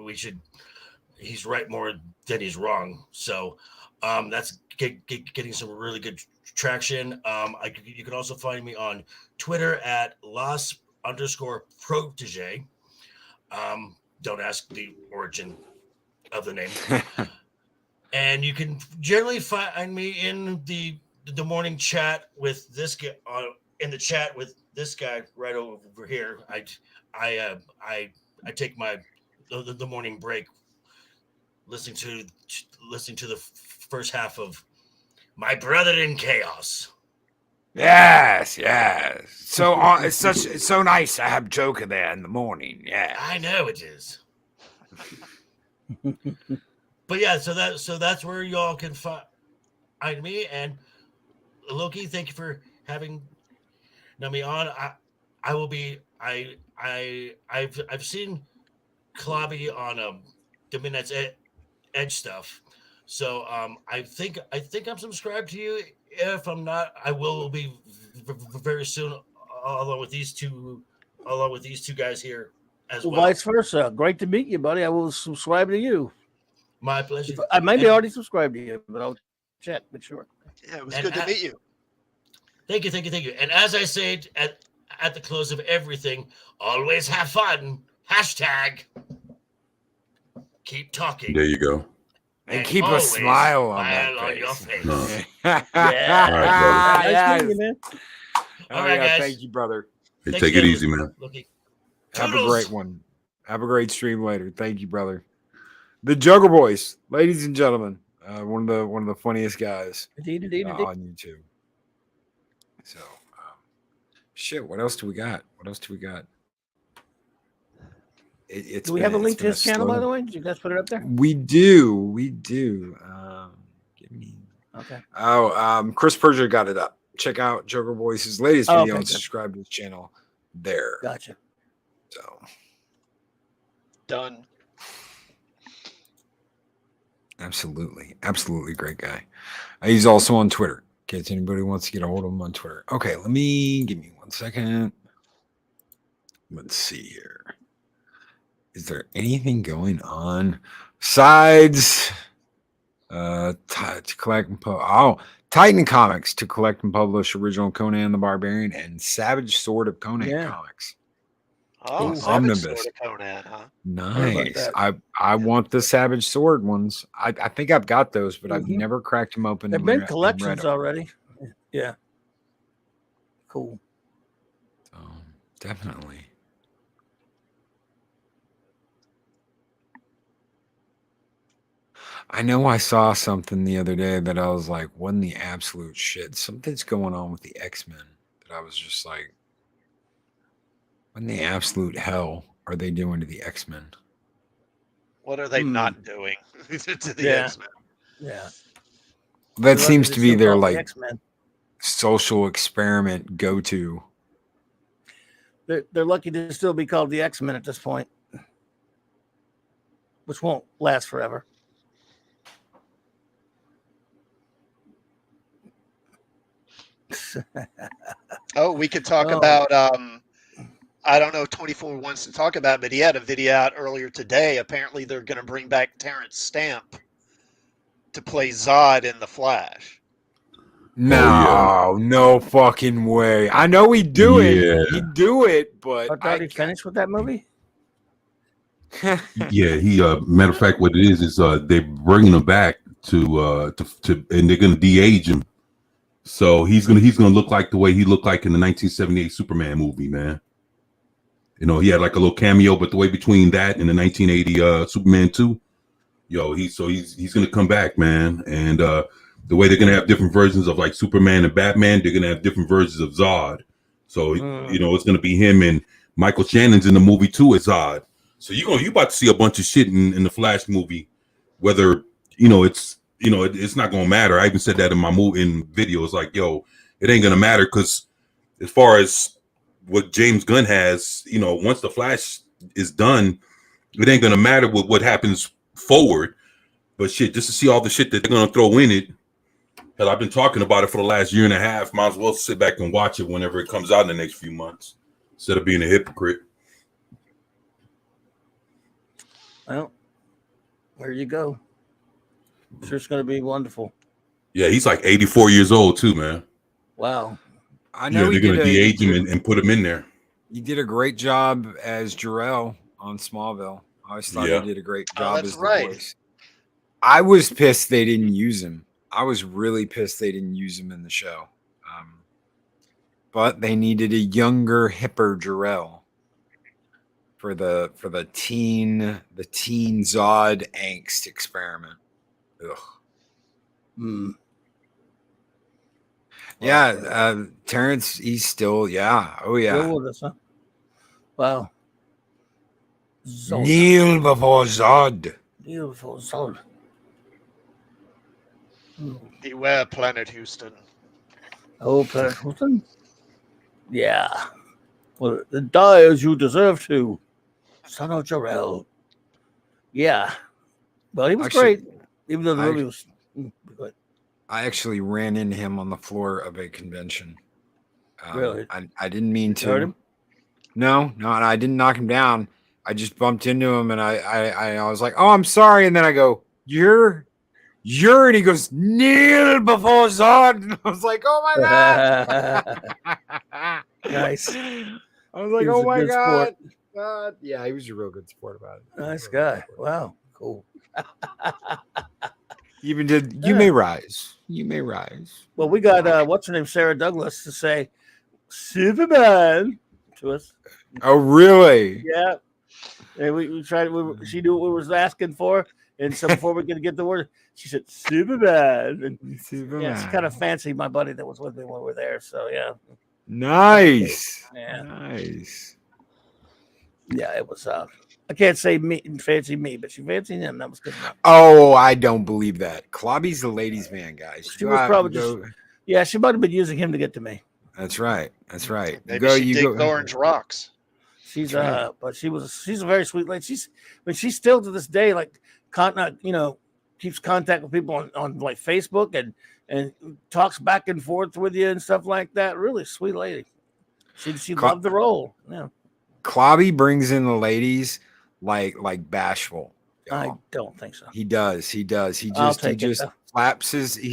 he's right more than he's wrong. So that's getting some really good traction. You can also find me on Twitter at Los_Protege. Don't ask the origin of the name. And you can generally find me in the morning chat with this guy, in the chat with this guy right over here. I take the morning break listening to the first half of My Brother in Chaos. Yes. So it's so nice to have Joker there in the morning. Yeah, I know it is. But yeah, so that's where y'all can find me. And Loki, thank you for having me on. I will be. I've seen Klobby on the Midnight's Edge stuff. So I think I'm subscribed to you. If I'm not, I will be very soon, along with these two guys here as well. Vice versa. Great to meet you, buddy. I will subscribe to you. My pleasure. I might be already subscribed to you, but I'll check. But sure. Yeah, it was good to meet you. Thank you. And as I say at the close of everything, always have fun. Hashtag keep talking. There you go. And keep a smile on your face. Yeah. All right, brother. Nice meeting you, man. All right, guys. Thank you, brother. Hey, take it easy, man. Have a great one. Have a great stream later. Thank you, brother. The Jugger Boys, ladies and gentlemen, one of the funniest guys Indeed. on YouTube. So, shit. What else do we got? Do we have a link to his channel, by the way? Did you guys put it up there? We do. Give me. Okay. Oh, Chris Persia got it up. Check out Joker Voice's latest video and good. subscribe to his channel there. Gotcha. So Done. Absolutely great guy. He's also on Twitter. In case anybody wants to get a hold of him on Twitter. Okay, give me 1 second. Let's see here. Is there anything going on besides to collect and Titan Comics to collect and publish original Conan the Barbarian and Savage Sword of Conan comics. Oh, Omnibus. Savage Sword of Conan, huh? Nice. I want the Savage Sword ones. I think I've got those, but I've never cracked them open. They've been collections already. Yeah. Cool. Definitely. I know I saw something the other day that I was like, what in the absolute shit? Something's going on with the X-Men that I was just like, what in the absolute hell are they doing to the X-Men? What are they not doing to the X-Men? Yeah. That seems to be their like X-Men. social experiment go-to. They're lucky to still be called the X-Men at this point, which won't last forever. Oh, we could talk about I don't know if 24 wants to talk about it, but he had a video out earlier today. Apparently they're going to bring back Terrence Stamp to play Zod in The Flash. No, no fucking way. I know he'd do it. He'd do it, but I thought he finished with that movie. Yeah, he matter of fact, what it is they're bringing him back to and they're gonna de-age him. So he's gonna look like the way he looked like in the 1978 Superman movie, man. You know, he had like a little cameo, but the way between that and the 1980 Superman 2, he's gonna come back, man. And the way they're gonna have different versions of like Superman and Batman, they're gonna have different versions of Zod. So it's gonna be him, and Michael Shannon's in the movie too as Zod. So you about to see a bunch of shit in the Flash movie, whether it's not gonna matter. I even said that in my videos, like, it ain't gonna matter, because as far as what James Gunn has, once the Flash is done, it ain't gonna matter what happens forward. But shit, just to see all the shit that they're gonna throw in it. Hell, I've been talking about it for the last year and a half. Might as well sit back and watch it whenever it comes out in the next few months, instead of being a hypocrite. Well, there you go. Sure, it's going to be wonderful. Yeah, he's like 84 years old too, man. Wow. I know they're going to de-age him and put him in there. He did a great job as Jor-El on Smallville. I always thought he did a great job as the voice. I was pissed they didn't use him. I was really pissed they didn't use him in the show. But they needed a younger, hipper Jor-El for the teen Zod angst experiment. Ugh. Yeah, Terrence, he's still, oh yeah. Still with us, huh? Wow. Zod. Kneel before Zod. Kneel before Zod. Beware, Planet Houston. Oh, Planet Houston? Yeah. Well, die as you deserve to. Son of Jor-El. Yeah. Well, he was great, even though the movie was good. I actually ran into him on the floor of a convention. Really? I didn't mean to. Hurt him? No, I didn't knock him down. I just bumped into him, and I was like, "Oh, I'm sorry." And then I go, "You're," and he goes, "Kneel before Zod." And I was like, "Oh my god!" Nice. I was like, "Oh my god!" Yeah, he was a real good sport about it. Nice guy. Wow, cool. Even did you may rise. You may rise. Well, we got what's her name, Sarah Douglas, to say Superman to us. Oh, really? Yeah. And we tried. She knew what we was asking for, and so before we could get the word, she said Superman. And Superman. yeah, she kind of fancied my buddy that was with me when we were there. So yeah. Nice. Yeah. Nice. Yeah, it was. I can't say me fancy me, but she fancied him. That was good enough. Oh, I don't believe that. Klobby's the ladies' man, guys. She was probably yeah. She might have been using him to get to me. That's right. That's right. Maybe she digs Orange Rocks. She's but she's a very sweet lady. She's still to this day like keeps contact with people on like Facebook and talks back and forth with you and stuff like that. Really sweet lady. She loved the role. Yeah. Klobby brings in the ladies like bashful. I don't think so. He does. He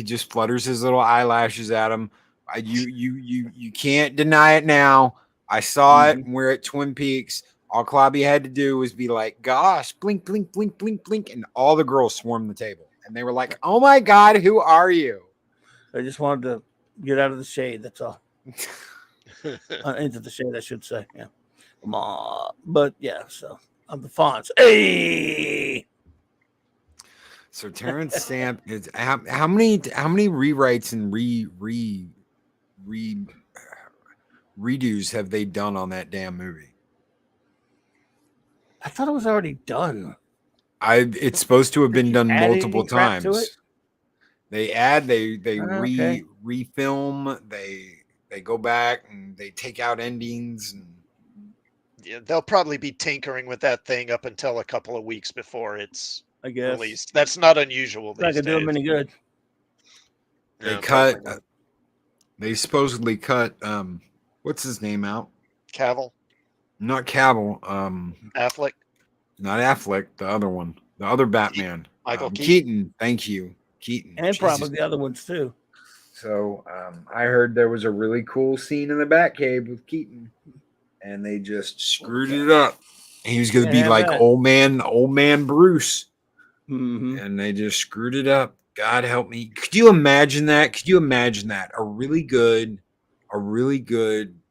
just flutters his little eyelashes at him. You can't deny it now. I saw it. We're at Twin Peaks. All Klobby had to do was be like, "Gosh, blink, blink, blink, blink, blink," and all the girls swarmed the table, and they were like, "Oh my god, who are you?" I just wanted to get out of the shade. That's all. Into the shade, I should say. Yeah. But yeah, so I'm the Fonz. Hey. So Terrence Stamp is how many rewrites and redos have they done on that damn movie? I thought it was already done. It's supposed to have been done multiple times. They refilm, they go back and they take out endings, and Yeah, they'll probably be tinkering with that thing up until a couple of weeks before it's I guess. released. That's not unusual. It's not gonna do them any good. They Yeah, cut. probably not. They supposedly cut. What's his name out? Cavill, Not Cavill. Affleck, Not Affleck. The other one. The other Batman. Michael Keaton. Thank you, Keaton. And Jesus. probably the other ones too. So I heard there was a really cool scene in the Batcave with Keaton, and they just screwed it up. He was going to be Yeah, I like bet. old man Bruce, Mhm. and they just screwed it up. God help me. Could you imagine that? Could you imagine that? A really good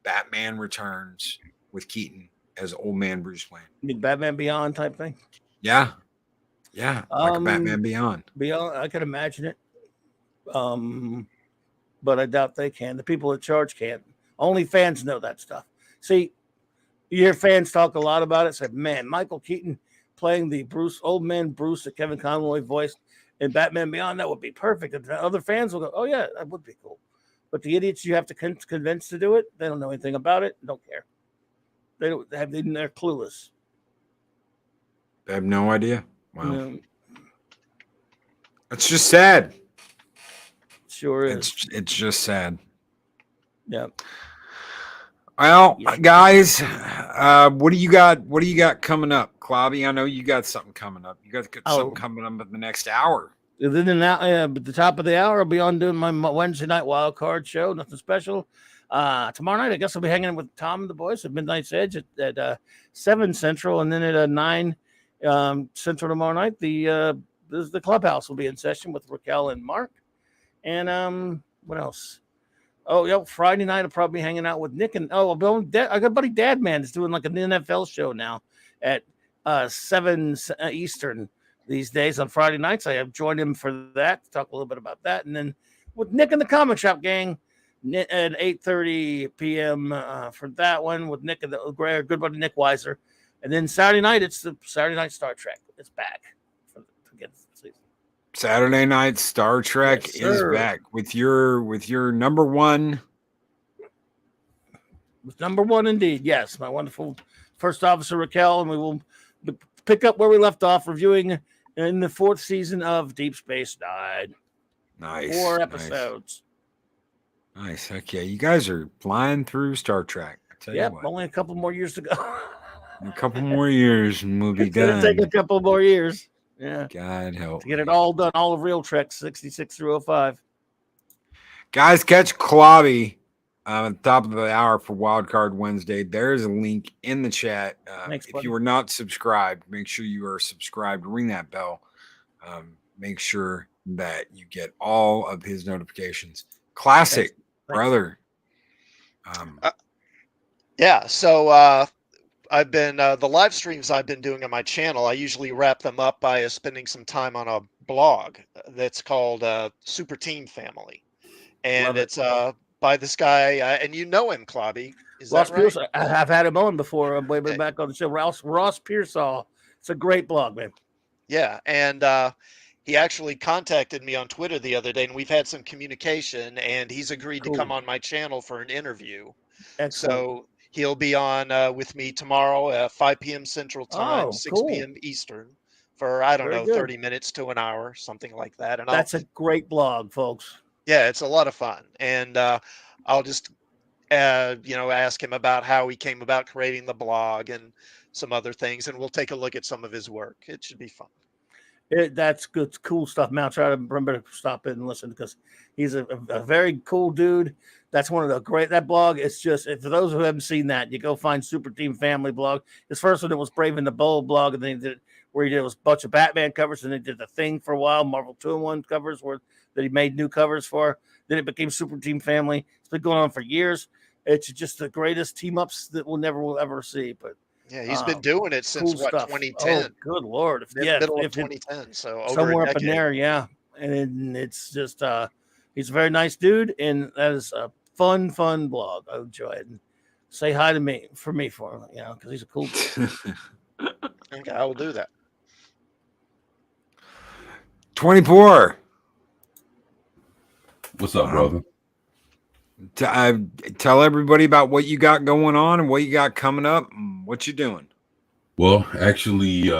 Batman Returns with Keaton as old man Bruce Wayne. Big Batman Beyond type thing. Yeah, like a Batman Beyond. Beyond, I can imagine it. But I doubt they can. The people in charge can't. Only fans know that stuff. See, you hear fans talk a lot about it. Say, man, Michael Keaton playing the old man Bruce that Kevin Conroy voiced in Batman Beyond, that would be perfect. And other fans will go, oh yeah, that would be cool. But the idiots you have to convince to do it, they don't know anything about it. Don't care. They're clueless. I have no idea. Wow, You know, it's just sad. sure is. It's just sad. Yeah. Well, Yes. guys, what do you got? What do you got coming up, Clobby? I know you got something coming up. You guys got something coming up in the next hour. Then at the top of the hour, I'll be on doing my Wednesday night wild card show. Nothing special. Tomorrow night, I guess I'll be hanging with Tom and the boys at Midnight's Edge at 7 Central, and then at 9 Central tomorrow night, the clubhouse will be in session with Raquel and Mark. And what else? Oh, yeah, Friday night I'll probably be hanging out with Nick and I got buddy Dadman is doing like an NFL show now at 7 Eastern these days on Friday nights. I have joined him for that to talk a little bit about that, and then with Nick and the Comic Shop Gang at 8:30 p.m. For that one with Nick and the good buddy Nick Weiser, and then Saturday night it's the Saturday Night Star Trek. It's back again. Saturday night Star Trek is back with your number one. With number one, indeed. Yes, my wonderful first officer Raquel, and we will pick up where we left off, reviewing in the 4th season of Deep Space Nine. Nice. 4 episodes. Nice. Heck yeah. You guys are flying through Star Trek. I tell you what. Only a couple more years to go. A couple more years and we'll be It's gonna done. take a couple more years. Yeah. God help. To get it all done, all of Real Trek 66 through 05. Guys, catch Clobby at the top of the hour for Wild Card Wednesday. There's a link in the chat. Thanks, if buddy. you are not subscribed, make sure you are subscribed. Ring that bell. Make sure that you get all of his notifications. Classic, Thanks. brother. Yeah. So I've been the live streams I've been doing on my channel. I usually wrap them up by spending some time on a blog that's called Super Team Family, and it's by this guy, and you know him, Clobby. Is Ross that right? Pearsall. I've had him on before. I'm way back on the show. Ross Pearsall. It's a great blog, man. Yeah, and he actually contacted me on Twitter the other day, and we've had some communication, and he's agreed to come on my channel for an interview. Excellent. So he'll be on with me tomorrow at 5 p.m. Central Time, 6 p.m. Eastern, for, I don't know, 30 minutes to an hour, something like that. And that's a great blog, folks. Yeah, it's a lot of fun. And I'll just, ask him about how he came about creating the blog and some other things, and we'll take a look at some of his work. It should be fun. That's good, cool stuff, man. I'll try to remember to stop in and listen because he's a very cool dude. That's one of the great, that blog is just, for those who haven't seen that, you go find Super Team Family blog. His first one, it was Brave and the Bold blog, and then he did where he did a bunch of Batman covers, and he did the Thing for a while, Marvel 2-in-1 covers that he made new covers for. Then it became Super Team Family. It's been going on for years. It's just the greatest team ups that we'll ever see. But yeah, he's been doing it since cool 2010. Oh, good Lord. Middle of 2010. So over somewhere a up in decade. there, yeah. And it's just he's a very nice dude, and that is a fun blog. I enjoy it. And say hi to me for him, because he's a cool dude. Okay, I will do that. 24. What's up, brother? Tell everybody about what you got going on and what you got coming up and what you doing. Well, actually,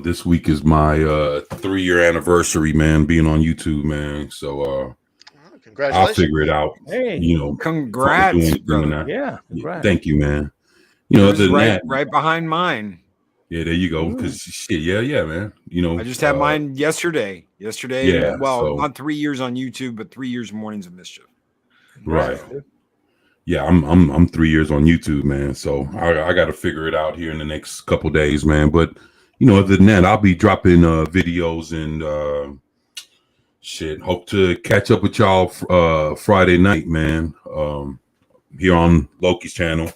this week is my 3-year anniversary, man, being on YouTube, man. So congratulations. I'll figure it out. Hey, congrats, brother. Yeah, congrats. Thank you, man. Other than that, right behind mine. Yeah, there you go. Because shit, yeah, man. I just had mine yesterday. Yeah. Well, not 3 years on YouTube, but 3 years of Mornings of Mischief. Right. Yeah, I'm 3 years on YouTube, man. So I got to figure it out here in the next couple days, man. But other than that, I'll be dropping videos and hope to catch up with y'all Friday night, man. Here on Loki's channel.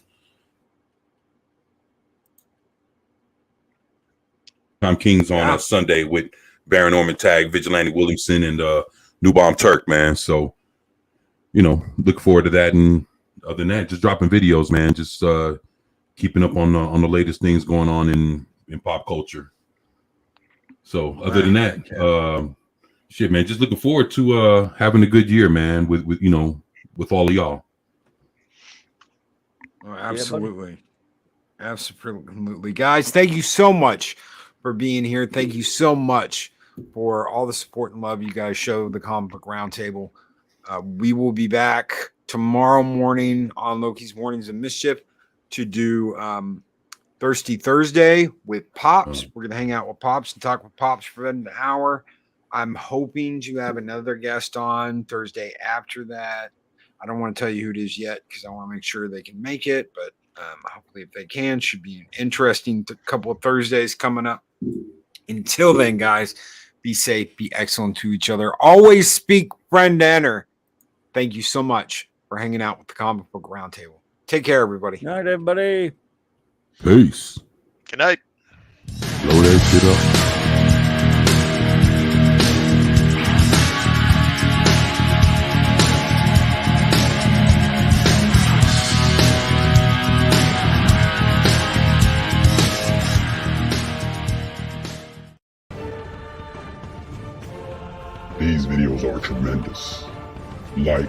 Tom King's on Sunday with Baron Norman Tag, Vigilante Williamson, and New Bomb Turk, man. So, look forward to that. And other than that, just dropping videos, man. Just keeping up on the latest things going on in pop culture. So, other than that, man, just looking forward to having a good year, man. With all of y'all. Oh, absolutely, absolutely, guys. Thank you so much for being here. Thank you so much for all the support and love you guys show the Comic Book Roundtable. We will be back tomorrow morning on Loki's Mornings of Mischief to do Thirsty Thursday with Pops. We're going to hang out with Pops and talk with Pops for an hour. I'm hoping to have another guest on Thursday after that. I don't want to tell you who it is yet because I want to make sure they can make it, but hopefully if they can, should be an interesting couple of Thursdays coming up. Until then, guys, be safe, be excellent to each other. Always speak friend to enter. Thank you so much for hanging out with the Comic Book Roundtable. Take care, everybody. Good night, everybody. Peace. Good night. Blow that shit up. These videos are tremendous. Like,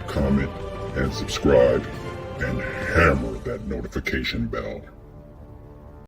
comment, and subscribe, and hammer that notification bell.